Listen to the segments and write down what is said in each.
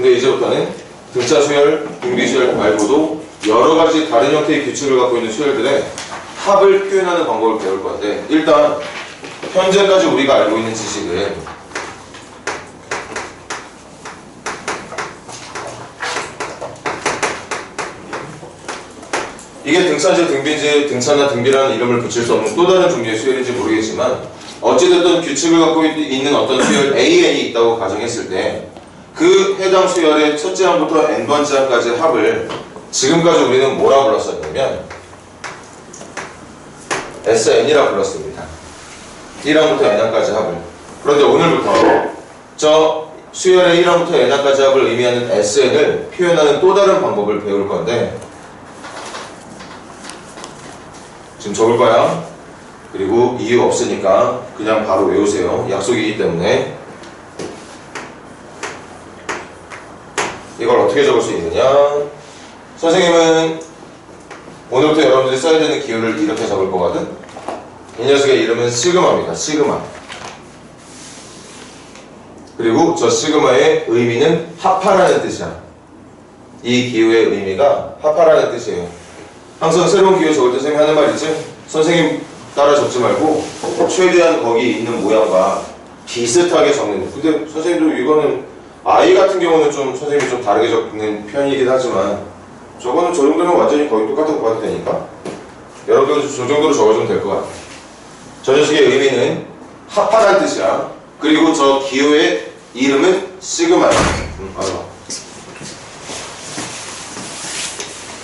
근데 이제부터는 등차 수열, 등비 수열 말고도 여러 가지 다른 형태의 규칙을 갖고 있는 수열들의 합을 표현하는 방법을 배울 건데, 일단 현재까지 우리가 알고 있는 지식은 이게 등차인지 등비인지 등차나 등비라는 이름을 붙일 수 없는 또 다른 종류의 수열인지 모르겠지만, 어찌됐든 규칙을 갖고 있는 어떤 수열 AN이 있다고 가정했을 때 그 해당 수열의 첫째 항부터 n번째 항까지의 합을 지금까지 우리는 뭐라 불렀었냐면 SN이라 불렀습니다. 1항부터 n항까지 합을. 그런데 오늘부터 저 수열의 1항부터 n항까지 합을 의미하는 SN을 표현하는 또 다른 방법을 배울 건데, 지금 적을 거야. 그리고 이유 없으니까 그냥 바로 외우세요. 약속이기 때문에. 이걸 어떻게 적을 수 있느냐? 선생님은 오늘부터 여러분들이 써야 되는 기호를 이렇게 적을 거거든. 이 녀석의 이름은 시그마입니다. 시그마. 그리고 저 시그마의 의미는 합하라는 뜻이야. 이 기호의 의미가 합하라는 뜻이에요. 항상 새로운 기호 적을 때 선생님이 하는 말 있지? 선생님 따라 적지 말고 최대한 거기 있는 모양과 비슷하게 적는. 근데 선생님도 이거는 I 같은 경우는 좀 선생님이 좀 다르게 적는 편이긴 하지만, 저거는 저 정도면 완전히 거의 똑같다고 봐도 되니까 여러분들 저 정도로 적어주면 될 것 같아요. 저 녀석의 의미는 합하라는 뜻이야. 그리고 저 기호의 이름은 시그마야.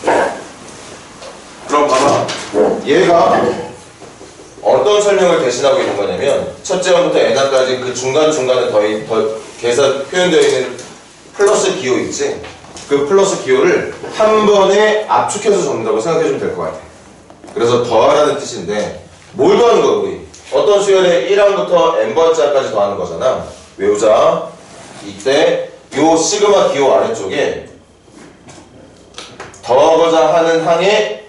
알아. 그럼 봐봐. 얘가 어떤 설명을 대신하고 있는 거냐면, 첫째 항부터 n항까지 그 중간중간에 계산 표현되어 있는 플러스 기호 있지? 그 플러스 기호를 한 번에 압축해서 적는다고 생각해주면 될 것 같아. 그래서 더하라는 뜻인데, 뭘 더하는 거야 우리? 어떤 수열의 1항부터 n번째 항까지 더하는 거잖아. 외우자. 이때 요 시그마 기호 아래쪽에 더하고자 하는 항의,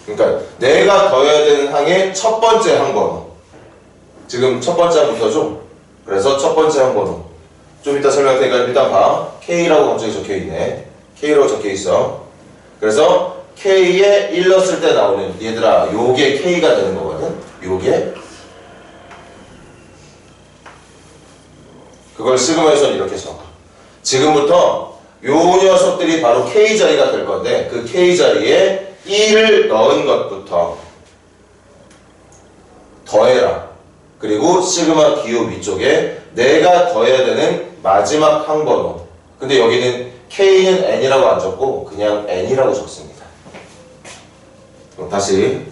그러니까 내가 더해야 되는 항의 첫 번째 항번호. 지금 첫 번째 항부터죠? 그래서 첫 번째 항번호. 좀 이따 설명할 테니까 일단 봐. K라고 갑자기 적혀있네. K라고 적혀있어. 그래서 K에 1 넣었을 때 나오는, 얘들아, 요게 K가 되는 거거든? 요게. 그걸 시그마에서는 이렇게 써. 지금부터 요 녀석들이 바로 K 자리가 될 건데, 그 K 자리에 1을 넣은 것부터 더해라. 그리고 시그마 기호 위쪽에 내가 더해야 되는 마지막 항번호. 근데 여기는 K는 N이라고 안 적고 그냥 N이라고 적습니다. 그럼 다시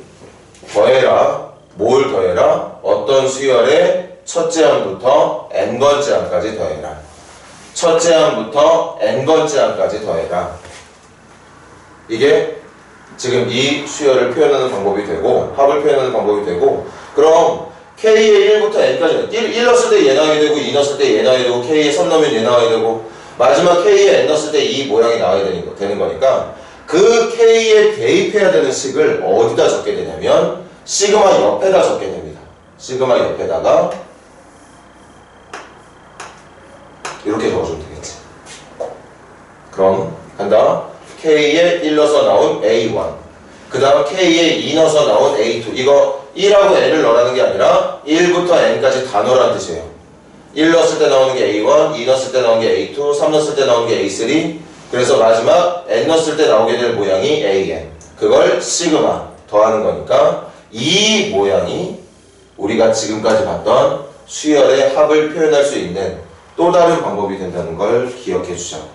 더해라. 뭘 더해라? 어떤 수열의 첫째 항부터 n번째 항까지 더해라. 첫째 항부터 n번째 항까지 더해라. 이게 지금 이 수열을 표현하는 방법이 되고, 합을 표현하는 방법이 되고, 그럼 K의 1부터 N까지 1 넣었을 때 얘 나와야 되고, 2 넣었을 때 얘 나와야 되고, K에 3 넣으면 얘 나와야 되고, 마지막 K에 N 넣었을 때 이 모양이 나와야 되는 거니까, 그 K에 대입해야 되는 식을 어디다 적게 되냐면 시그마 옆에다 적게 됩니다. 시그마 옆에다가 이렇게 적어주면 되겠지. 그럼 간다. K에 1 넣어서 나온 A1, 그 다음 K에 2 넣어서 나온 A2. 이거 1하고 N을 넣으라는 게 아니라 1부터 N까지 다 넣으라는 뜻이에요. 1 넣었을 때 나오는 게 A1, 2 넣었을 때 나오는 게 A2, 3 넣었을 때 나오는 게 A3. 그래서 마지막 N 넣었을 때 나오게 될 모양이 AN. 그걸 시그마 더하는 거니까 이 모양이 우리가 지금까지 봤던 수열의 합을 표현할 수 있는 또 다른 방법이 된다는 걸 기억해 주자고.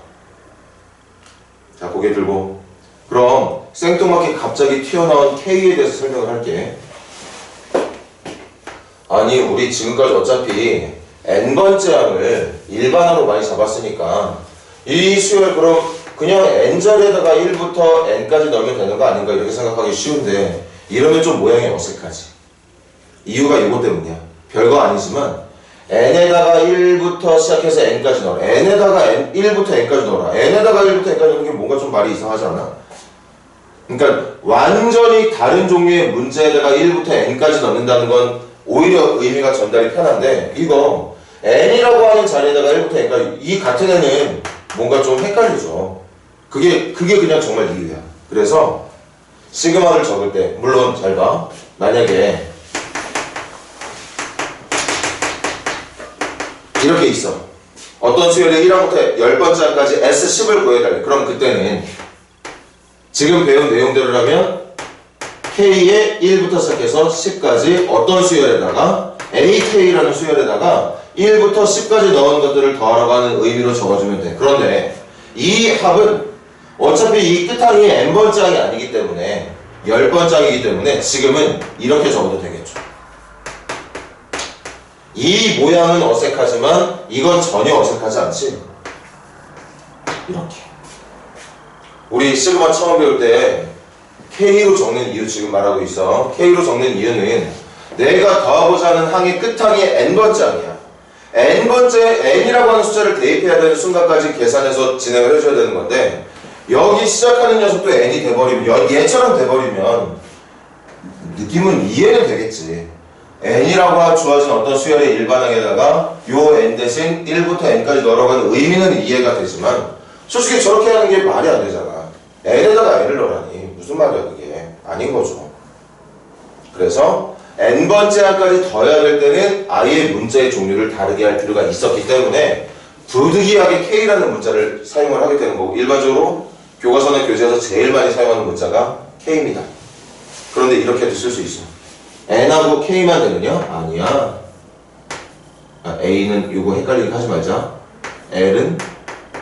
자, 고개 들고. 그럼 생뚱맞게 갑자기 튀어나온 K에 대해서 설명을 할게. 아니, 우리 지금까지 어차피 n번째 항을 일반항으로 많이 잡았으니까 이 수열 그럼 그냥 n자리에다가 1부터 n까지 넣으면 되는 거 아닌가 이렇게 생각하기 쉬운데, 이러면 좀 모양이 어색하지. 이유가 이것 때문이야. 별거 아니지만 n에다가 1부터 시작해서 n까지 넣어라. n에다가 1부터 n까지 넣어라. n에다가 1부터 n까지 넣는 게 뭔가 좀 말이 이상하지 않아? 그러니까 완전히 다른 종류의 문제에다가 1부터 n까지 넣는다는 건 오히려 의미가 전달이 편한데, 이거 n이라고 하는 자리에다가 1부터 n까지, 이 같은 n은 뭔가 좀 헷갈리죠. 그게 그냥 정말 이유야. 그래서 시그마를 적을 때, 물론 잘 봐. 만약에 이렇게 있어. 어떤 수열의 1항부터 10번째까지 S10을 구해달래. 그럼 그때는 지금 배운 내용대로라면 K의 1부터 시작해서 10까지 어떤 수열에다가 AK라는 수열에다가 1부터 10까지 넣은 것들을 더하라고 하는 의미로 적어주면 돼. 그런데 이 합은 어차피 이 끝항이 n번째 항이 아니기 때문에 10번째 항이기 때문에 지금은 이렇게 적어도 되겠죠. 이 모양은 어색하지만 이건 전혀 어색하지 않지. 이렇게 우리 시그마 처음 배울 때 K로 적는 이유 지금 말하고 있어. K로 적는 이유는 내가 더하고자 하는 항의 끝항이 n번째 항이야. n번째 n이라고 하는 숫자를 대입해야 되는 순간까지 계산해서 진행을 해줘야 되는 건데 여기 시작하는 녀석도 n이 돼버리면 얘처럼 돼버리면 느낌은 이해는 되겠지. n이라고 주어진 어떤 수열의 일반항에다가 요 n 대신 1부터 n까지 넣으라고 의미는 이해가 되지만 솔직히 저렇게 하는 게 말이 안 되잖아. n에다가 n을 넣으라니 무슨 말이야 그게. 아닌 거죠. 그래서 n번째 항까지 더해야 될 때는 아예 문자의 종류를 다르게 할 필요가 있었기 때문에 부득이하게 K라는 문자를 사용을 하게 되는 거고 일반적으로 교과서나 교재에서 제일 많이 사용하는 문자가 K입니다. 그런데 이렇게도 쓸 수 있어. N하고 K만 되느냐? 아니야. A는 이거 헷갈리게 하지 말자. L은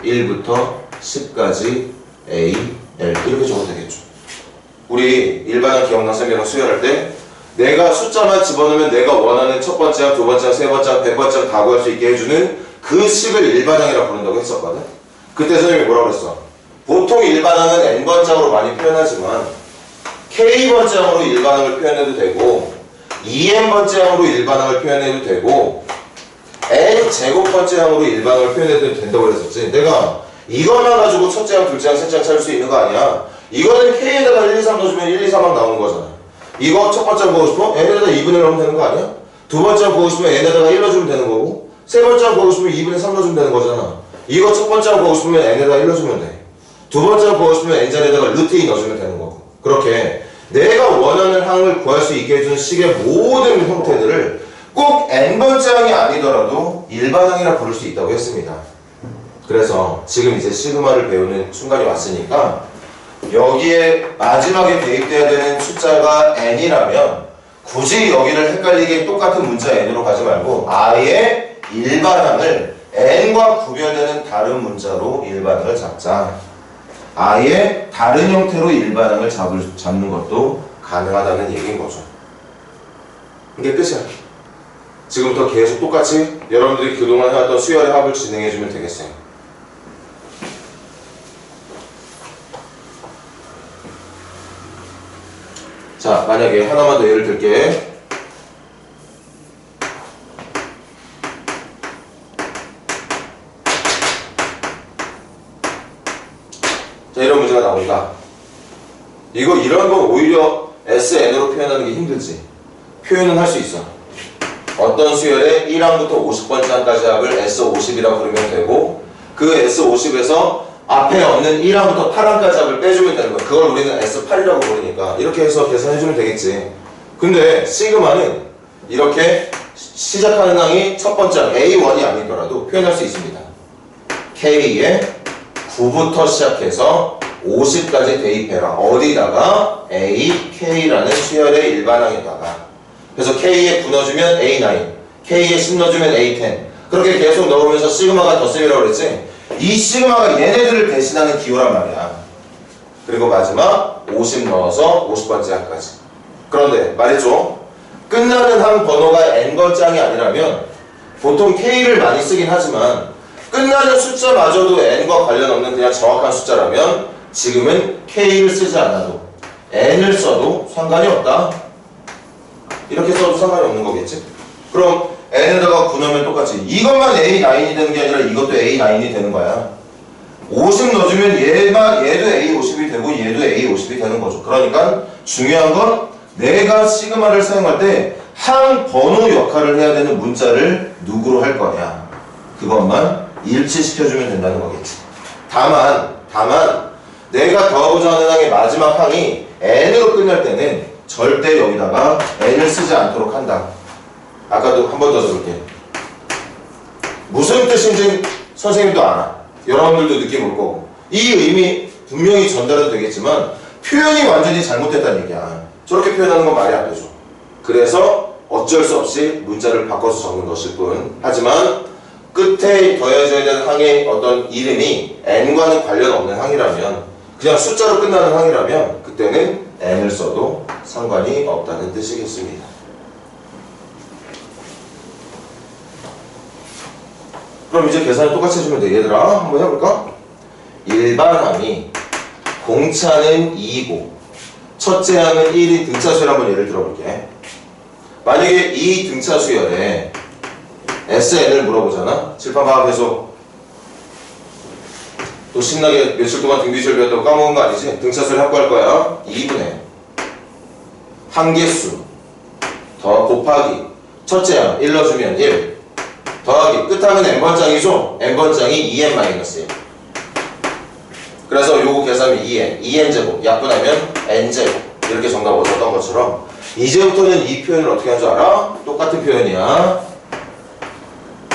1부터 10까지 A, L 이렇게 적어도 되겠죠. 우리 일반항 기억나 쌤이랑 수열할 때 내가 숫자만 집어넣으면 내가 원하는 첫 번째 항, 두 번째 항, 세 번째 항, 100번째 항 다 구할 수 있게 해주는 그 식을 일반항이라고 부른다고 했었거든. 그때 선생님이 뭐라고 그랬어? 보통 일반항은 n번째 항으로 많이 표현하지만 k번째 항으로 일반항을 표현해도 되고 2n번째 항으로 일반항을 표현해도 되고 n제곱번째 항으로 일반항을 표현해도 된다고 그랬었지. 내가 이것만 가지고 첫째 항, 둘째 항, 셋째 항 찾을 수 있는 거 아니야. 이거는 k에다가 1, 2, 3 넣어주면 1, 2, 3항 나오는 거잖아. 이거 첫 번째 항 보고 싶어? n에다가 2분의 1 넣으면 되는 거 아니야? 두 번째 항 보고 싶으면 n에다가 1 넣어주면 되는 거고 세 번째 항 보고 싶으면 2분의 3 넣어주면 되는 거잖아. 이거 첫 번째 항 보고 싶으면 n에다가 1 넣어주면 돼. 두 번째 항 보고 싶으면 n자리에다가 루트 2 넣어주면 되는 거고. 그렇게 내가 원하는 항을 구할 수 있게 해주는 식의 모든 형태들을 꼭 n번째 항이 아니더라도 일반항이라 부를 수 있다고 했습니다. 그래서 지금 이제 시그마를 배우는 순간이 왔으니까 여기에 마지막에 대입돼야 되는 숫자가 n이라면 굳이 여기를 헷갈리게 똑같은 문자 n으로 가지 말고 아예 일반항을 n과 구별되는 다른 문자로 일반항을 잡자. 아예 다른 형태로 일반항을 잡는 것도 가능하다는 얘기인 거죠. 이게 끝이야. 지금부터 계속 똑같이 여러분들이 그동안 해왔던 수열의 합을 진행해주면 되겠어요. 자, 만약에 하나만 더 예를 들게. 자, 이런 문제가 나온다. 이런 건 오히려 SN으로 표현하는 게 힘들지. 표현은 할 수 있어. 어떤 수열의 1항부터 50번째 항까지 합을 S50이라고 부르면 되고 그 S50에서 앞에 없는 1항부터 8항까지 합을 빼주면 되는 거야. 그걸 우리는 S8이라고 부르니까 이렇게 해서 계산해주면 되겠지. 근데 시그마는 이렇게 시작하는 항이 첫 번째 항 A1이 아니더라도 표현할 수 있습니다. K에 9부터 시작해서 50까지 대입해라. 어디다가? A, K라는 수열의 일반항에다가. 그래서 K에 9 넣어주면 A9, K에 10 넣어주면 A10. 그렇게 계속 넣으면서 시그마가 덧셈이라고 그랬지? 이 시그마가 얘네들을 대신하는 기호란 말이야. 그리고 마지막 50 넣어서 50번째 항까지. 그런데 말했죠? 끝나는 항 번호가 n번째 항이 아니라면 보통 K를 많이 쓰긴 하지만 끝나는 숫자마저도 n과 관련 없는 그냥 정확한 숫자라면 지금은 K를 쓰지 않아도 n을 써도 상관이 없다. 이렇게 써도 상관이 없는 거겠지? 그럼 n에다가 9 넣으면 똑같이 이것만 A9이 되는 게 아니라 이것도 A9이 되는 거야. 50 넣어주면 얘도 A50이 되고 얘도 A50이 되는 거죠. 그러니까 중요한 건 내가 시그마를 사용할 때 항 번호 역할을 해야 되는 문자를 누구로 할 거냐. 그것만 일치시켜주면 된다는 거겠지. 다만 내가 더하고자 하는 항의 마지막 항이 n으로 끝날 때는 절대 여기다가 n을 쓰지 않도록 한다. 아까도 한 번 더 써볼게. 무슨 뜻인지 선생님도 알아. 여러분들도 느낌 올 거고. 이 의미 분명히 전달은 되겠지만 표현이 완전히 잘못됐다는 얘기야. 저렇게 표현하는 건 말이 안 되죠. 그래서 어쩔 수 없이 문자를 바꿔서 적는 것일 뿐. 하지만 끝에 더해져야 되는 항의 어떤 이름이 n과는 관련 없는 항이라면, 그냥 숫자로 끝나는 항이라면 그때는 n을 써도 상관이 없다는 뜻이겠습니다. 그럼 이제 계산을 똑같이 해주면 돼. 얘들아 한번 해볼까? 일반항이 공차는 2이고 첫째 항은 1이 등차수열 한번 예를 들어볼게. 만약에 이 등차수열에 SN을 물어보잖아. 칠판파악해서 또 신나게 며칠 동안 등비수열 배웠다고 까먹은 거 아니지? 등차수열 확보할 거야. 2분의 항계수 더 곱하기 첫째 항 1 넣어주면 1 더하기 끝하면 n번장이죠? n번장이 2n-1. 그래서 요거 계산하면 2n제곱 약분하면 n제곱 이렇게 정답 얻었던 것처럼 이제부터는 이 표현을 어떻게 하는 줄 알아? 똑같은 표현이야.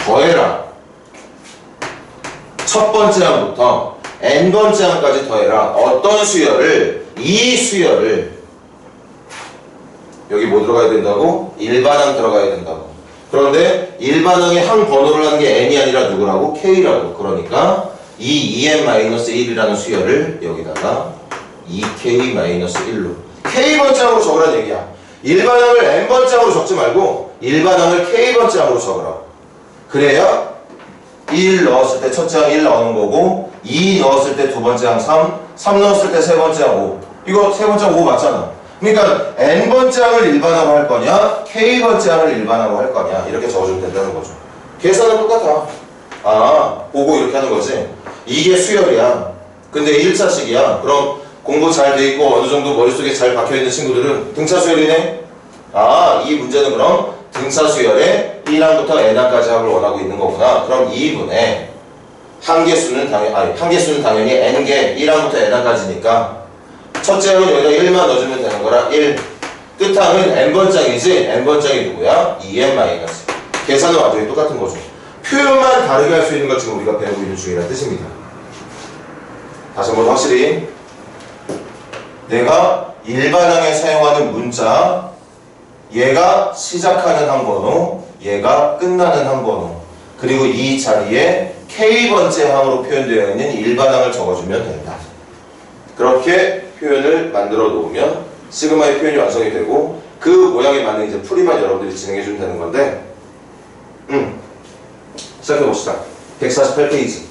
더해라. 첫 번째 항부터 n번째 항까지 더해라. 어떤 수열을? 이 수열을. 여기 뭐 들어가야 된다고? 일반항 들어가야 된다고. 그런데 일반항의 항 번호를 하는 게 n이 아니라 누구라고? k라고. 그러니까 이 2n-1이라는 수열을 여기다가 2k-1로 k번째 항으로 적으라는 얘기야. 일반항을 n번째 항으로 적지 말고 일반항을 k번째 항으로 적으라고. 그래야 1 넣었을 때 첫째 항 1 나오는 거고 2 넣었을 때 두 번째 항 3 넣었을 때 세 번째 항 5. 이거 세 번째 항 5 맞잖아. 그러니까 n번째 항을 일반항으로 할 거냐 k번째 항을 일반항으로 할 거냐 이렇게 적어주면 된다는 거죠. 계산은 똑같아. 아, 보고 이렇게 하는 거지. 이게 수열이야. 근데 1차식이야. 그럼 공부 잘 돼 있고 어느 정도 머릿속에 잘 박혀있는 친구들은 등차 수열이네? 아, 이 문제는 그럼 등차 수열에 1항부터 n항까지 합을 원하고 있는 거구나. 그럼 2분의 항계수는 당연히 n개 1항부터 n항까지니까 첫째 항은 여기다 1만 넣어주면 되는 거라 1. 끝항은 n번장이지? n번장이 누구야? 2n-. 계산은 완전히 똑같은 거죠. 표현만 다르게 할 수 있는 걸 지금 우리가 배우고 있는 중이라는 뜻입니다. 다시 한번 확실히 내가 일반항에 사용하는 문자, 얘가 시작하는 항번호, 얘가 끝나는 항번호, 그리고 이 자리에 k번째 항으로 표현되어 있는 일반항을 적어주면 된다. 그렇게 표현을 만들어 놓으면 시그마의 표현이 완성이 되고 그 모양에 맞는 이제 풀이만 여러분들이 진행해 주면 되는 건데 시작해 봅시다. 148페이지.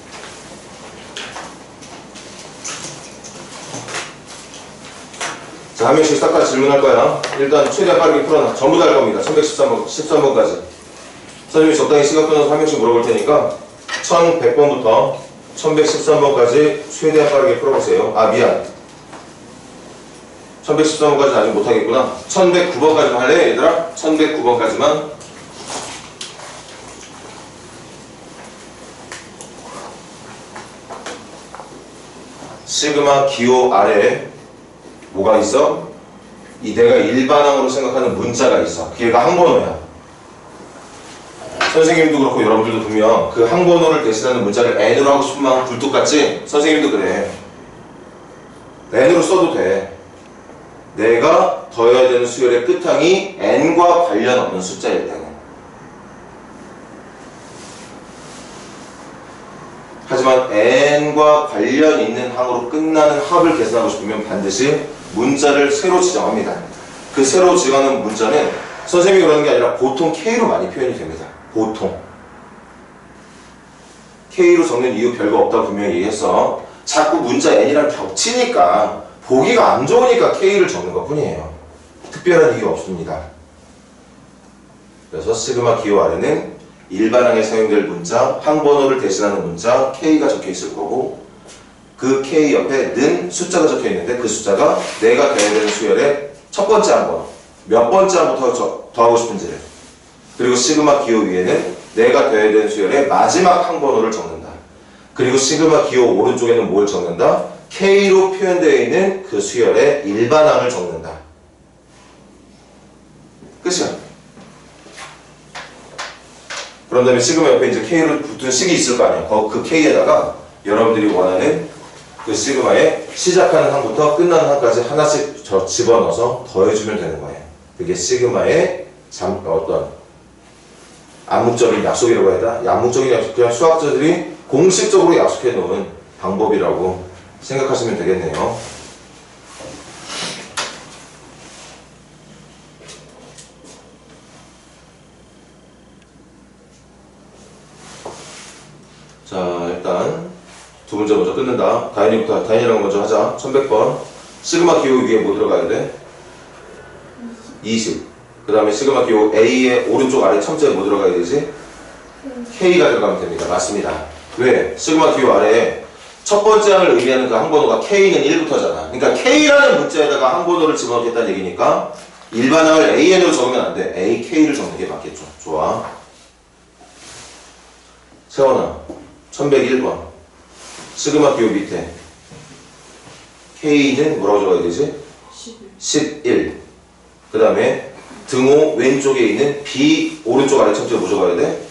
자, 한 명씩 싹 다 질문할 거야. 일단 최대한 빠르게 풀어놔. 전부 다 할 겁니다. 1113번, 13번까지. 선생님이 적당히 시간 끊어서 한 명씩 물어볼 테니까 1100번부터 1113번까지 최대한 빠르게 풀어보세요. 아, 미안. 1113번까지는 아직 못하겠구나. 1109번까지만 할래, 얘들아? 1109번까지만. 시그마 기호 아래에 뭐가 있어? 이 내가 일반항으로 생각하는 문자가 있어. 걔가 항번호야. 선생님도 그렇고 여러분들도 분명 그 항번호를 대신하는 문자를 n으로 하고 싶은 마음 굴뚝같지? 선생님도 그래. n으로 써도 돼. 내가 더해야 되는 수열의 끝항이 n과 관련 없는 숫자일 때는. 하지만 n과 관련 있는 항으로 끝나는 합을 계산하고 싶으면 반드시 문자를 새로 지정합니다. 그 새로 지정하는 문자는 선생님이 그러는 게 아니라 보통 K로 많이 표현이 됩니다. 보통. K로 적는 이유 별거 없다고 분명히 얘기했어. 자꾸 문자 n이랑 겹치니까 보기가 안 좋으니까 K를 적는 것 뿐이에요. 특별한 이유 없습니다. 그래서 시그마 기호 아래는 일반항에 사용될 문자, 항번호를 대신하는 문자 K가 적혀 있을 거고 그 K 옆에 는 숫자가 적혀 있는데 그 숫자가 내가 돼야 되는 수열의 첫 번째 항번호, 몇 번째 항부터 더하고 싶은지를, 그리고 시그마 기호 위에는 내가 돼야 되는 수열의 마지막 항번호를 적는다. 그리고 시그마 기호 오른쪽에는 뭘 적는다? K로 표현되어 있는 그 수열의 일반항을 적는다. 끝이야. 그런 다음에 시그마 옆에 이제 K로 붙은 식이 있을 거 아니야. 그 K에다가 여러분들이 원하는 그 시그마의 시작하는 항부터 끝나는 항까지 하나씩 집어넣어서 더해주면 되는 거예요. 그게 시그마의 어떤 암묵적인 약속이라고 해야 되나? 암묵적인 약속, 그냥 수학자들이 공식적으로 약속해 놓은 방법이라고 생각하시면 되겠네요. 자, 일단 두 문제 먼저 끊는다. 다인이랑 먼저 하자. 1100번. 시그마 기호 위에 뭐 들어가야 돼? 20. 그 다음에 시그마 기호 A의 오른쪽 아래 첨자에 뭐 들어가야 되지? K가 들어가면 됩니다. 맞습니다. 왜? 시그마 기호 아래에 첫 번째 항을 의미하는 그 항번호가 K는 1부터잖아. 그러니까 K라는 문자에다가 항번호를 집어넣겠다는 얘기니까 일반 항을 AN으로 적으면 안 돼. AK를 적는 게 맞겠죠. 좋아. 세원아, 1101번. 시그마 기호 밑에 K는 뭐라고 적어야 되지? 11. 그 다음에 등호 왼쪽에 있는 B 오른쪽 아래 첨자에 뭐 적어야 돼?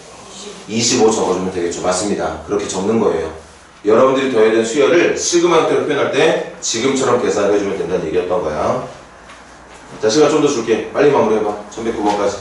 25 적어주면 되겠죠. 맞습니다. 그렇게 적는 거예요. 여러분들이 더해야 되는 수열을 시그마 형태로 표현할 때 지금처럼 계산을 해주면 된다는 얘기였던 거야. 자, 시간 좀 더 줄게. 빨리 마무리해봐. 1109번까지.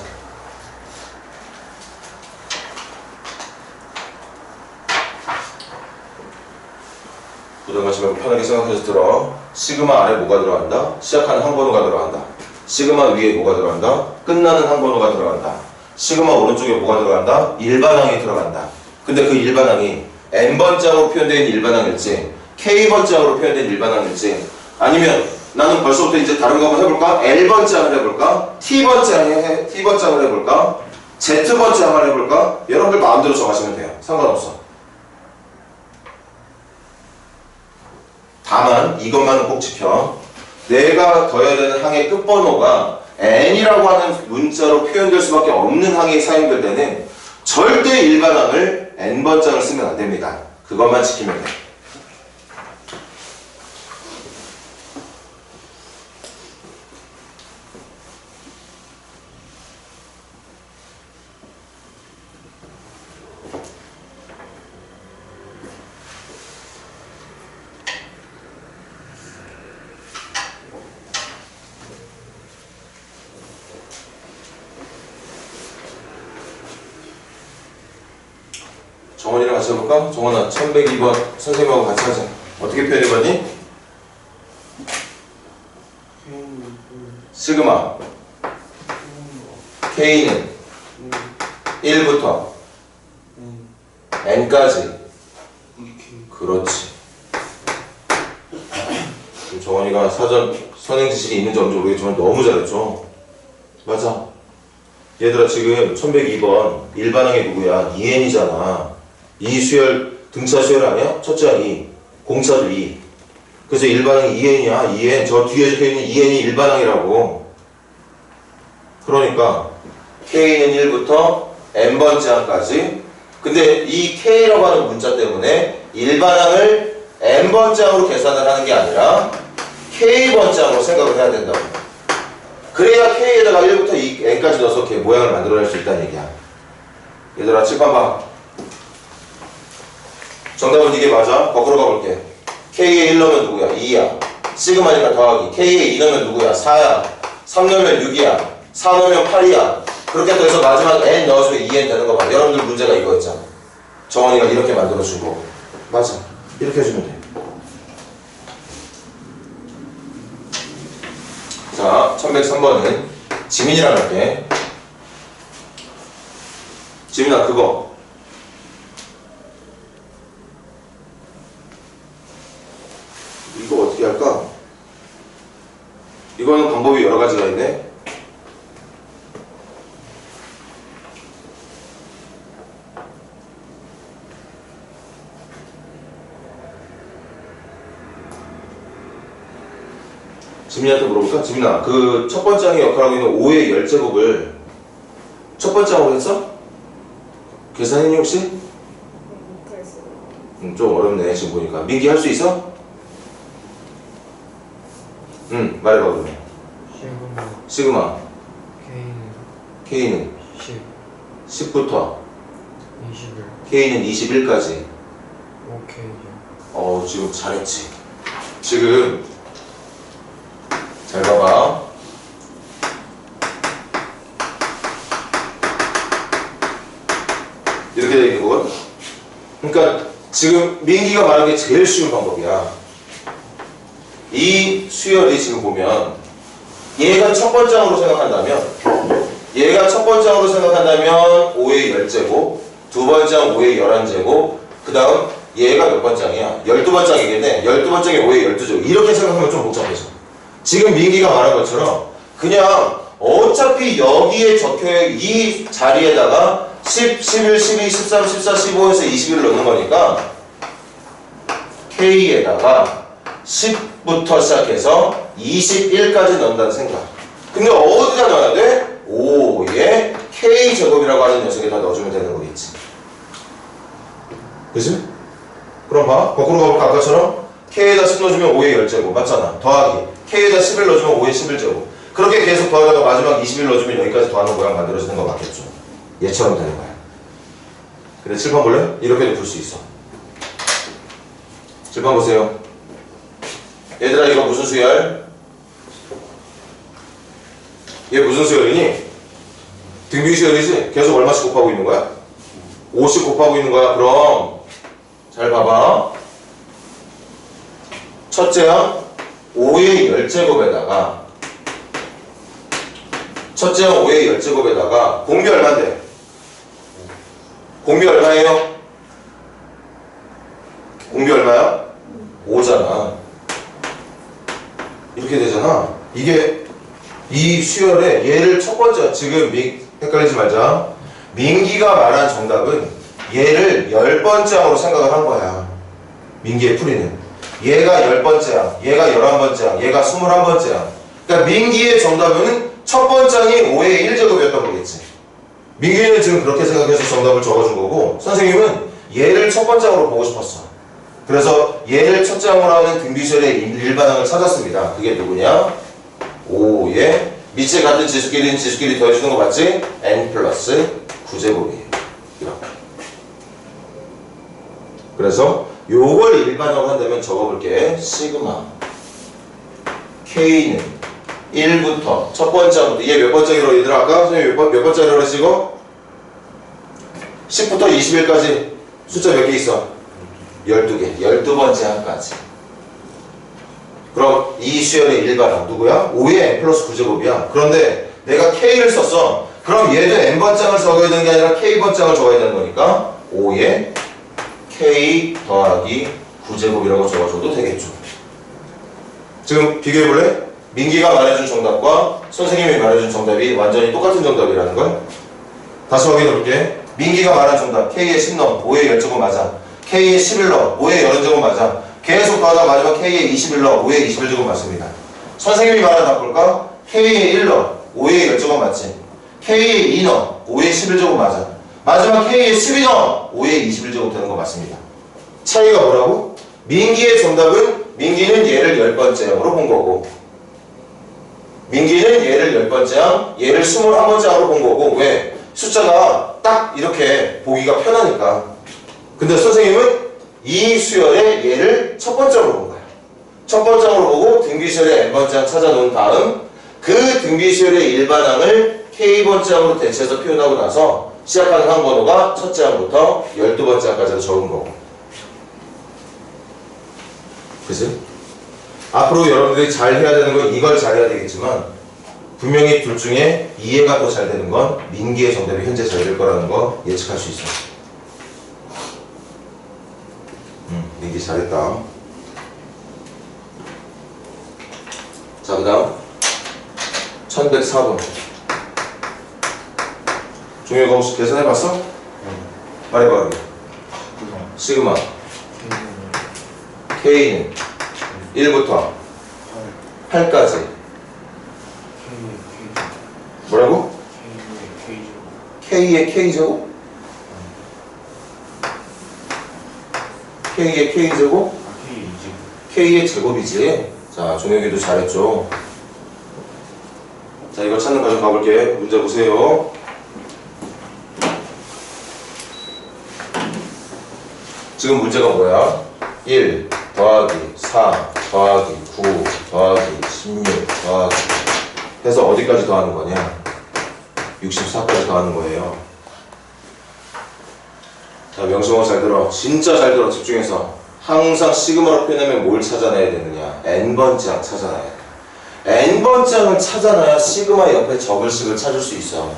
부담 갖지 말고 편하게 생각해서 들어. 시그마 아래 뭐가 들어간다? 시작하는 항번호가 들어간다. 시그마 위에 뭐가 들어간다? 끝나는 항번호가 들어간다. 시그마 오른쪽에 뭐가 들어간다? 일반항이 들어간다. 근데 그 일반항이 N번장으로 표현된 일반항일지 K번장으로 표현된 일반항일지 아니면 나는 벌써부터 이제 다른 거 한번 해볼까? L번장을 해볼까? T번장을 해볼까? Z번장을 해볼까? 여러분들 마음대로 정하시면 돼요. 상관없어. 다만 이것만은 꼭 지켜. 내가 더해야 되는 항의 끝번호가 N이라고 하는 문자로 표현될 수밖에 없는 항이 사용될 때는 절대 일반항을 N번장을 쓰면 안 됩니다. 그것만 지키면 돼. 정원이랑 같이 해볼까? 정원아, 1102번 선생님하고 같이 하자. 어떻게 표현해봤니? 시그마 K는 1부터 N까지. 그렇지. 정원이가 사전 선행 지식이 있는지 없는지 모르겠지만 너무 잘했죠? 맞아. 얘들아, 지금 1102번 일반항이 누구야? 2N이잖아. 이 수열, 등차 수열 아니야? 첫째 항이 공차도 2. 그래서 일반항이 2N이야. 2N. 저 뒤에 적혀있는 2N이 일반항이라고. 그러니까 K는 1부터 N번째 항까지. 근데 이 K라고 하는 문자 때문에 일반항을 N번째 항으로 계산을 하는 게 아니라 K번째 항으로 생각을 해야 된다고. 그래야 K에다가 1부터 N까지 넣어서 이렇게 모양을 만들어낼 수 있다는 얘기야. 얘들아, 칠판 봐. 정답은 이게 맞아. 거꾸로 가볼게. K에 1 넣으면 누구야? 2야. 시그마니까 더하기. K에 2 넣으면 누구야? 4야. 3 넣으면 6이야. 4 넣으면 8이야. 그렇게 해서 마지막 N 넣어주면 2N 되는 거 봐. 여러분들 문제가 이거였잖아. 정원이가 이렇게 만들어주고. 맞아. 이렇게 해주면 돼. 자, 1103번은 지민이랑 할게. 지민아, 그거 이거 어떻게 할까? 이거는 방법이 여러 가지가 있네. 지민이한테 물어볼까? 지민아, 그 첫 번째 항의 역할하고 있는 5의 열제곱을 첫 번째 항으로 했어? 계산했니 혹시? 좀 어렵네 지금 보니까. 민기 할 수 있어? 말해봐 그러면. 시그마 K는 10부터 21 K는 21까지. 오케이죠. 지금 잘했지. 지금 잘 봐봐. 이렇게 되는 거거든. 그러니까 지금 민기가 말한 게 제일 쉬운 방법이야. 이 수열이 지금 보면 얘가 첫 번째으로 생각한다면 5의 10제곱, 두 번째는 5의 11제곱, 그 다음 얘가 몇 번째이야? 12번째이겠네. 12번째에 5의 12제곱. 이렇게 생각하면 좀 복잡해져. 지금 민기가 말한 것처럼 그냥 어차피 여기에 적혀있는 이 자리에다가 10, 11, 12, 13, 14, 15에서 21을 넣는 거니까 K에다가 10부터 시작해서 21까지 넣는다는 생각. 근데 어디다 넣어야 돼? 5의 K제곱이라고 하는 녀석에다 넣어주면 되는 거겠지. 그치? 그럼 봐. 거꾸로 가볼까? 아까처럼 K에다 10 넣어주면 5의 10제곱 맞잖아. 더하기 K에다 11 넣어주면 5의 11제곱. 그렇게 계속 더하다가 마지막 21 넣어주면 여기까지 더하는 모양 만들어지는 거 맞겠죠? 얘처럼 되는 거야. 그래, 칠판 볼래? 이렇게도 풀 수 있어. 칠판 보세요. 얘들아, 이거 무슨 수열? 얘 무슨 수열이니? 등비 수열이지? 계속 얼마씩 곱하고 있는 거야? 5씩 곱하고 있는 거야. 그럼 잘 봐봐. 첫째항 5의 10제곱에다가 첫째항 5의 10제곱에다가 공비 얼마인데? 공비 얼마예요? 공비 얼마야? 5잖아. 이렇게 되잖아. 이게 이 수열에 얘를 첫 번째, 지금 헷갈리지 말자. 민기가 말한 정답은 얘를 10번째 항으로 생각을 한 거야. 민기의 풀이는 얘가 10번째 항, 얘가 11번째 항, 얘가 21번째 항. 그러니까 민기의 정답은 첫 번째 항이 5의 1제곱이었던 거겠지. 민기는 지금 그렇게 생각해서 정답을 적어준 거고, 선생님은 얘를 첫 번째 항으로 보고 싶었어. 그래서 얘를 첫째 항으로 하는 등비수열의 일반항을 찾았습니다. 그게 누구냐? 5의 밑에 같은 지수끼리는 지수끼리 더해주는 거 맞지? n 플러스 9제곱이에요. 이렇게. 그래서 요걸 일반항으로 한다면 적어볼게. 시그마 K는 1부터 첫 번째 항부터, 얘 몇 번째로 얘들아 아까 선생님 몇 번째로 그랬지 이거? 10부터 21까지 숫자 몇 개 있어? 12개. 12번째 항까지. 그럼 이 수열의 일반항 누구야? 5의 n 플러스 9제곱이야. 그런데 내가 K를 썼어. 그럼 얘도 n번째 항을 적어야 되는 게 아니라 K번째 항을 적어야 되는 거니까 5의 K 더하기 9제곱이라고 적어줘도 되겠죠. 지금 비교해볼래? 민기가 말해준 정답과 선생님이 말해준 정답이 완전히 똑같은 정답이라는 걸 다시 확인해볼게. 민기가 말한 정답 K에 10 넣어 5의 10제곱 맞아. K에 11 넣어 5의 30제곱 맞아. 계속 더하다 마지막 K에 21 넣어 5의 21제곱 맞습니다. 선생님이 말한 답 볼까? K에 1 넣어 5의 10제곱 맞지. K에 2 넣어 5의 11제곱 맞아. 마지막 K에 12 넣어 5의 21제곱 되는 거 맞습니다. 차이가 뭐라고? 민기의 정답은 민기는 얘를 10번째 항으로 본 거고, 민기는 얘를 10번째 항, 얘를 21번째 항으로 본 거고. 왜? 숫자가 딱 이렇게 보기가 편하니까. 근데 선생님은 이 수열에 얘를 첫 번째로 본 거야. 첫 번째로 보고 등비수열의 n번째 항 찾아놓은 다음 그 등비수열의 일반항을 k번째 항으로 대체해서 표현하고 나서 시작하는 항번호가 첫째 항부터 12번째 항까지 적은 거고. 그치? 앞으로 여러분들이 잘 해야 되는 건 이걸 잘 해야 되겠지만 분명히 둘 중에 이해가 더 잘 되는 건 민기의 정답이 현재 잘 될 거라는 거 예측할 수 있어. 민기 잘했다. 자, 그 다음 1104번 종혁아 혹시 계산해봤어? 말해봐. 시그마 K는 1부터 8까지 뭐라고? K의 K제곱? K의 K제곱? K의 제곱이지. 자, 종혁이도 잘했죠. 자, 이거 찾는 과정 가볼게. 문제 보세요. 지금 문제가 뭐야? 1 더하기 4 더하기 9 더하기 16 더하기 해서 어디까지 더하는 거냐? 64까지 더하는 거예요. 자, 명성어 잘 들어. 진짜 잘 들어. 집중해서. 항상 시그마로 표현하면 뭘 찾아내야 되느냐? n번째 항 찾아내야 돼. n번째 항을 찾아놔야 시그마 옆에 적을식을 찾을 수 있어.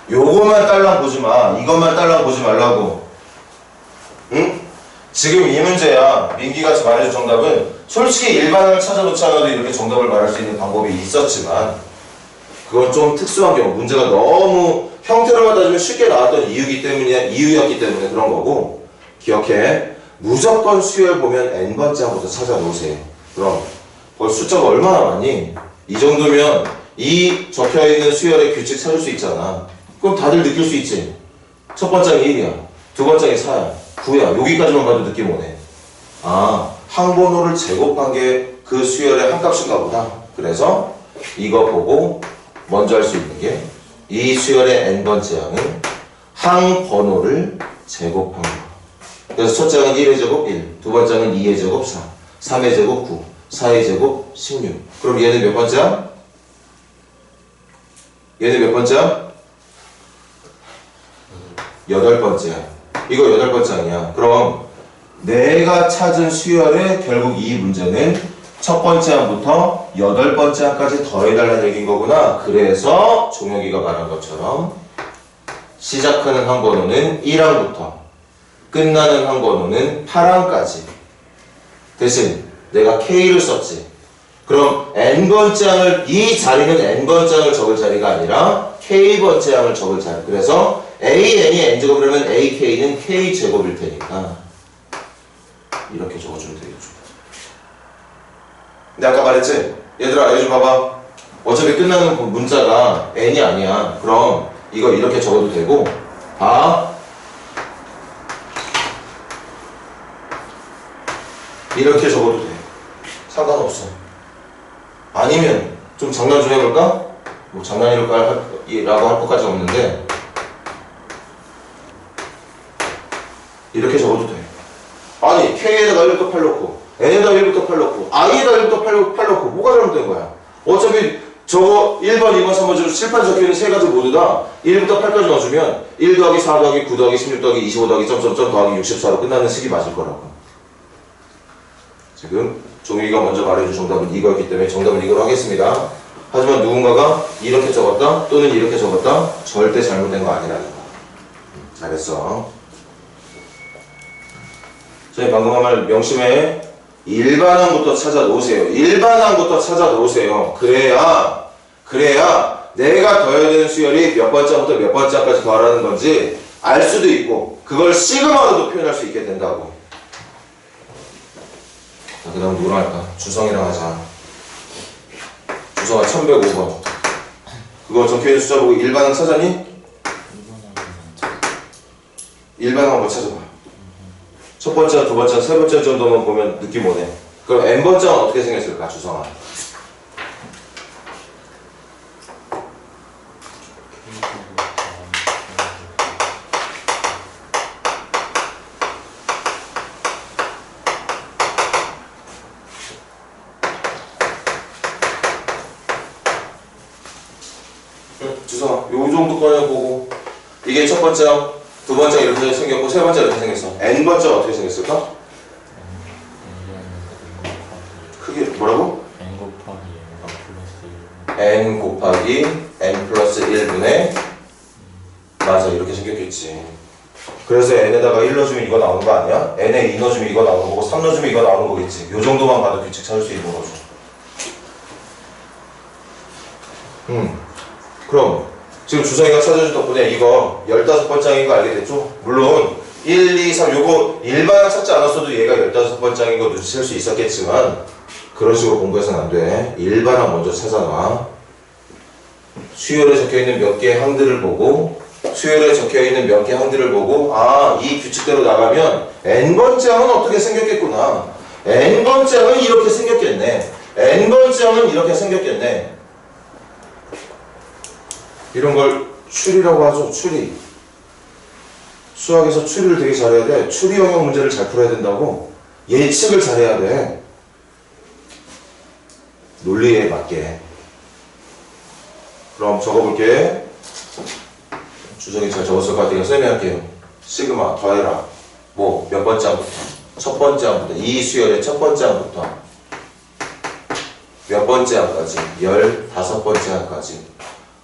요거만 딸랑 보지 마. 이것만 딸랑 보지 말라고. 응? 지금 이 문제야. 민기가 말해준 정답은 솔직히 일반항을 찾아놓지 않아도 이렇게 정답을 말할 수 있는 방법이 있었지만 그건 좀 특수한 경우. 문제가 너무 형태로만 따지면 쉽게 나왔던 이유였기 때문에 그런 거고. 기억해. 무조건 수열 보면 n번째 항부터 찾아놓으세요. 그럼 벌써 숫자가 얼마나 많니? 이 정도면 이 적혀있는 수열의 규칙 찾을 수 있잖아. 그럼 다들 느낄 수 있지. 첫 번째 항이 1이야. 두 번째 항이 4야. 9야. 여기까지만 봐도 느낌 오네. 아, 항번호를 제곱한 게 그 수열의 한 값인가 보다. 그래서 이거 보고 먼저 할 수 있는 게 이 수열의 n번째 항은 항번호를 제곱한 거. 그래서 첫째 항은 1의 제곱 1, 두 번째 항은 2의 제곱 4, 3의 제곱 9, 4의 제곱 16. 그럼 얘는 몇 번째야? 얘는 몇 번째야? 8번째야. 이거 8번째 항이야. 그럼 내가 찾은 수열의 결국 이 문제는 첫 번째 항부터 8번째 항까지 더해달라는 얘기인 거구나. 그래서 종혁이가 말한 것처럼 시작하는 항번호는 1항부터 끝나는 항번호는 8항까지. 대신 내가 K를 썼지. 그럼 n번째 항을, 이 자리는 n번째 항을 적을 자리가 아니라 K번째 항을 적을 자리. 그래서 AN이 n제곱을 하면 AK는 K제곱일 테니까 이렇게 적어주면 되겠죠. 근데 아까 말했지? 얘들아, 여기 좀 봐봐. 어차피 끝나는 문자가 n이 아니야. 그럼 이거 이렇게 적어도 되고, 봐. 이렇게 적어도 돼. 상관없어. 아니면 좀 장난 좀 해볼까? 뭐 장난이라고 할 것까지 없는데 이렇게 적어도 돼. 아니 K에다가 1부터 8 넣고 N에다 1부터 8 넣고 I에다 1부터 8 넣고 뭐가 잘못된 거야? 어차피 저거 1번, 2번, 3번 저 칠판에 적혀있는 세 가지 모두 다 1부터 8까지 넣어주면 1 더하기 4 더하기 9 더하기 16 더하기 25 더하기 점점점 더하기 64로 끝나는 식이 맞을 거라고. 지금 종이가 먼저 말해준 정답은 이거였기 때문에 정답은 이걸로 하겠습니다. 하지만 누군가가 이렇게 적었다 또는 이렇게 적었다 절대 잘못된 거 아니라는 거. 잘했어. 저희 방금 한 말 명심해. 일반항부터 찾아 놓으세요. 일반항부터 찾아 놓으세요. 그래야 내가 더해야 되는 수열이 몇 번째부터 몇 번째까지 더하라는 건지 알 수도 있고 그걸 시그마로도 표현할 수 있게 된다고. 자, 그 다음 누구랑 할까? 주성이랑 하자. 주성아 1105번. 그거 적혀있는 숫자 보고 일반항 찾았니? 일반항 한번 찾아봐. 첫 번째, 두 번째, 세 번째 정도만 보면 느낌 오네. 그럼 n번째는 어떻게 생겼을까, 주성아? 주성아, 요 정도 꺼내 보고 이게 첫 번째, 두 번째 이렇게 생겼고 세 번째 이렇게 생겼어. n번째가 어떻게 생겼을까? 크게 뭐라고? n 곱하기 n 플러스 1분의 맞아 이렇게 생겼겠지. 그래서 n에다가 1 넣어주면 이거 나오는 거 아니야? n에 2 넣어주면 이거 나오는 거고 3 넣어주면 이거 나오는 거겠지. 요 정도만 봐도 규칙 찾을 수 있는 거죠. 그럼 지금 주성이가 찾아준 덕분에 이거 15번째 항인 거 알게 됐죠? 물론 1, 2, 3 요거 일반항 찾지 않았어도 얘가 15번째 항인 거 눈치챌 수 있었겠지만 그런 식으로 공부해서는 안 돼. 일반항 먼저 찾아놔. 수열에 적혀있는 몇 개의 항들을 보고 수열에 적혀있는 몇 개 항들을 보고 아, 이 규칙대로 나가면 n번째 항은 어떻게 생겼겠구나. n번째 항은 이렇게 생겼겠네. n번째 항은 이렇게 생겼겠네. 이런 걸 추리라고 하죠. 추리. 수학에서 추리를 되게 잘해야 돼. 추리 영역 문제를 잘 풀어야 된다고. 예측을 잘해야 돼. 논리에 맞게. 그럼 적어볼게. 주정이 잘 적었을 것 같으니까 쌤이 할게요. 시그마 더해라. 뭐 몇 번째 항부터? 첫 번째 항부터. 이 수열의 첫 번째 항부터 몇 번째 항까지? 15번째 항까지.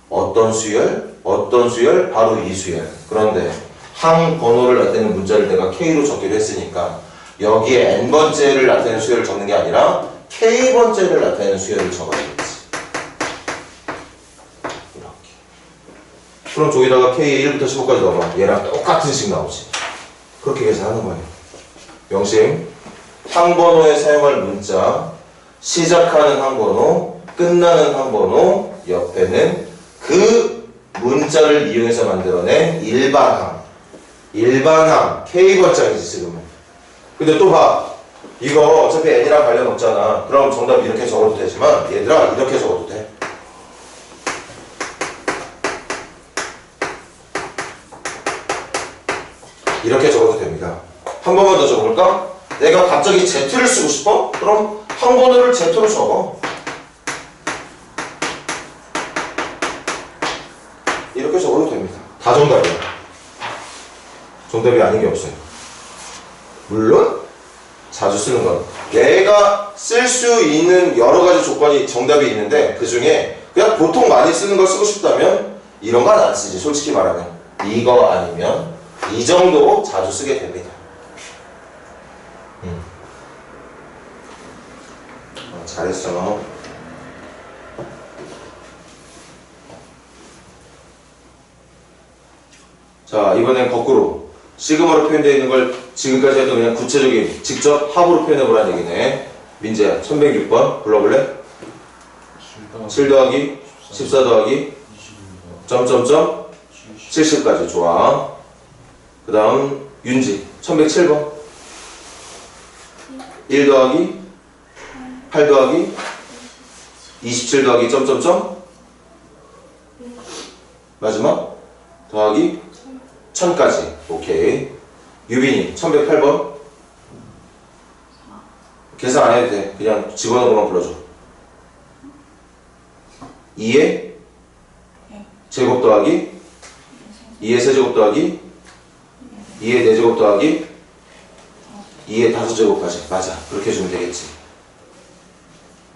어떤 수열? 어떤 수열? 바로 이 수열. 그런데 항 번호를 나타내는 문자를 내가 K로 적기로 했으니까 여기에 n번째를 나타내는 수열을 적는 게 아니라 K번째를 나타내는 수열을 적어야겠지. 이렇게. 그럼 저기다가 K에 1부터 15까지 넣어봐. 얘랑 똑같은 식 나오지. 그렇게 계산하는 거예요. 명심. 항번호에 사용할 문자, 시작하는 항번호, 끝나는 항번호, 옆에는 그 문자를 이용해서 만들어낸 일반항. 일반항. K번째이지 지금은. 근데 또 봐. 이거 어차피 n이랑 관련 없잖아. 그럼 정답 이렇게 적어도 되지만 얘들아 이렇게 적어도 돼. 이렇게 적어도 됩니다. 한 번만 더 적어볼까? 내가 갑자기 Z를 쓰고 싶어? 그럼 항번호를 Z로 적어. 이렇게 적어도 됩니다. 다 정답이야. 정답이 아닌 게 없어요. 물론 자주 쓰는 건 내가 쓸 수 있는 여러 가지 조건이 정답이 있는데 그 중에 그냥 보통 많이 쓰는 걸 쓰고 싶다면 이런 건 안 쓰지. 솔직히 말하면 이거 아니면 이 정도 자주 쓰게 됩니다. 잘했어. 자, 이번엔 거꾸로 시그마로 표현되어 있는 걸 지금까지 해도 그냥 구체적인 직접 합으로 표현해보라는 얘기네. 민재야 1106번 불러볼래? 7 더하기 14 더하기 점점점 70까지. 좋아. 그 다음 윤지 1107번 1 더하기 8 더하기 27 더하기 점점점 마지막 더하기 1000까지. 오케이. 유빈이 1108번 계산 안 해도 돼. 그냥 집어넣어만 불러줘. 2의 제곱 더하기 2의 세제곱 더하기 2의 4제곱 더하기 2의 5제곱까지. 맞아. 그렇게 해주면 되겠지.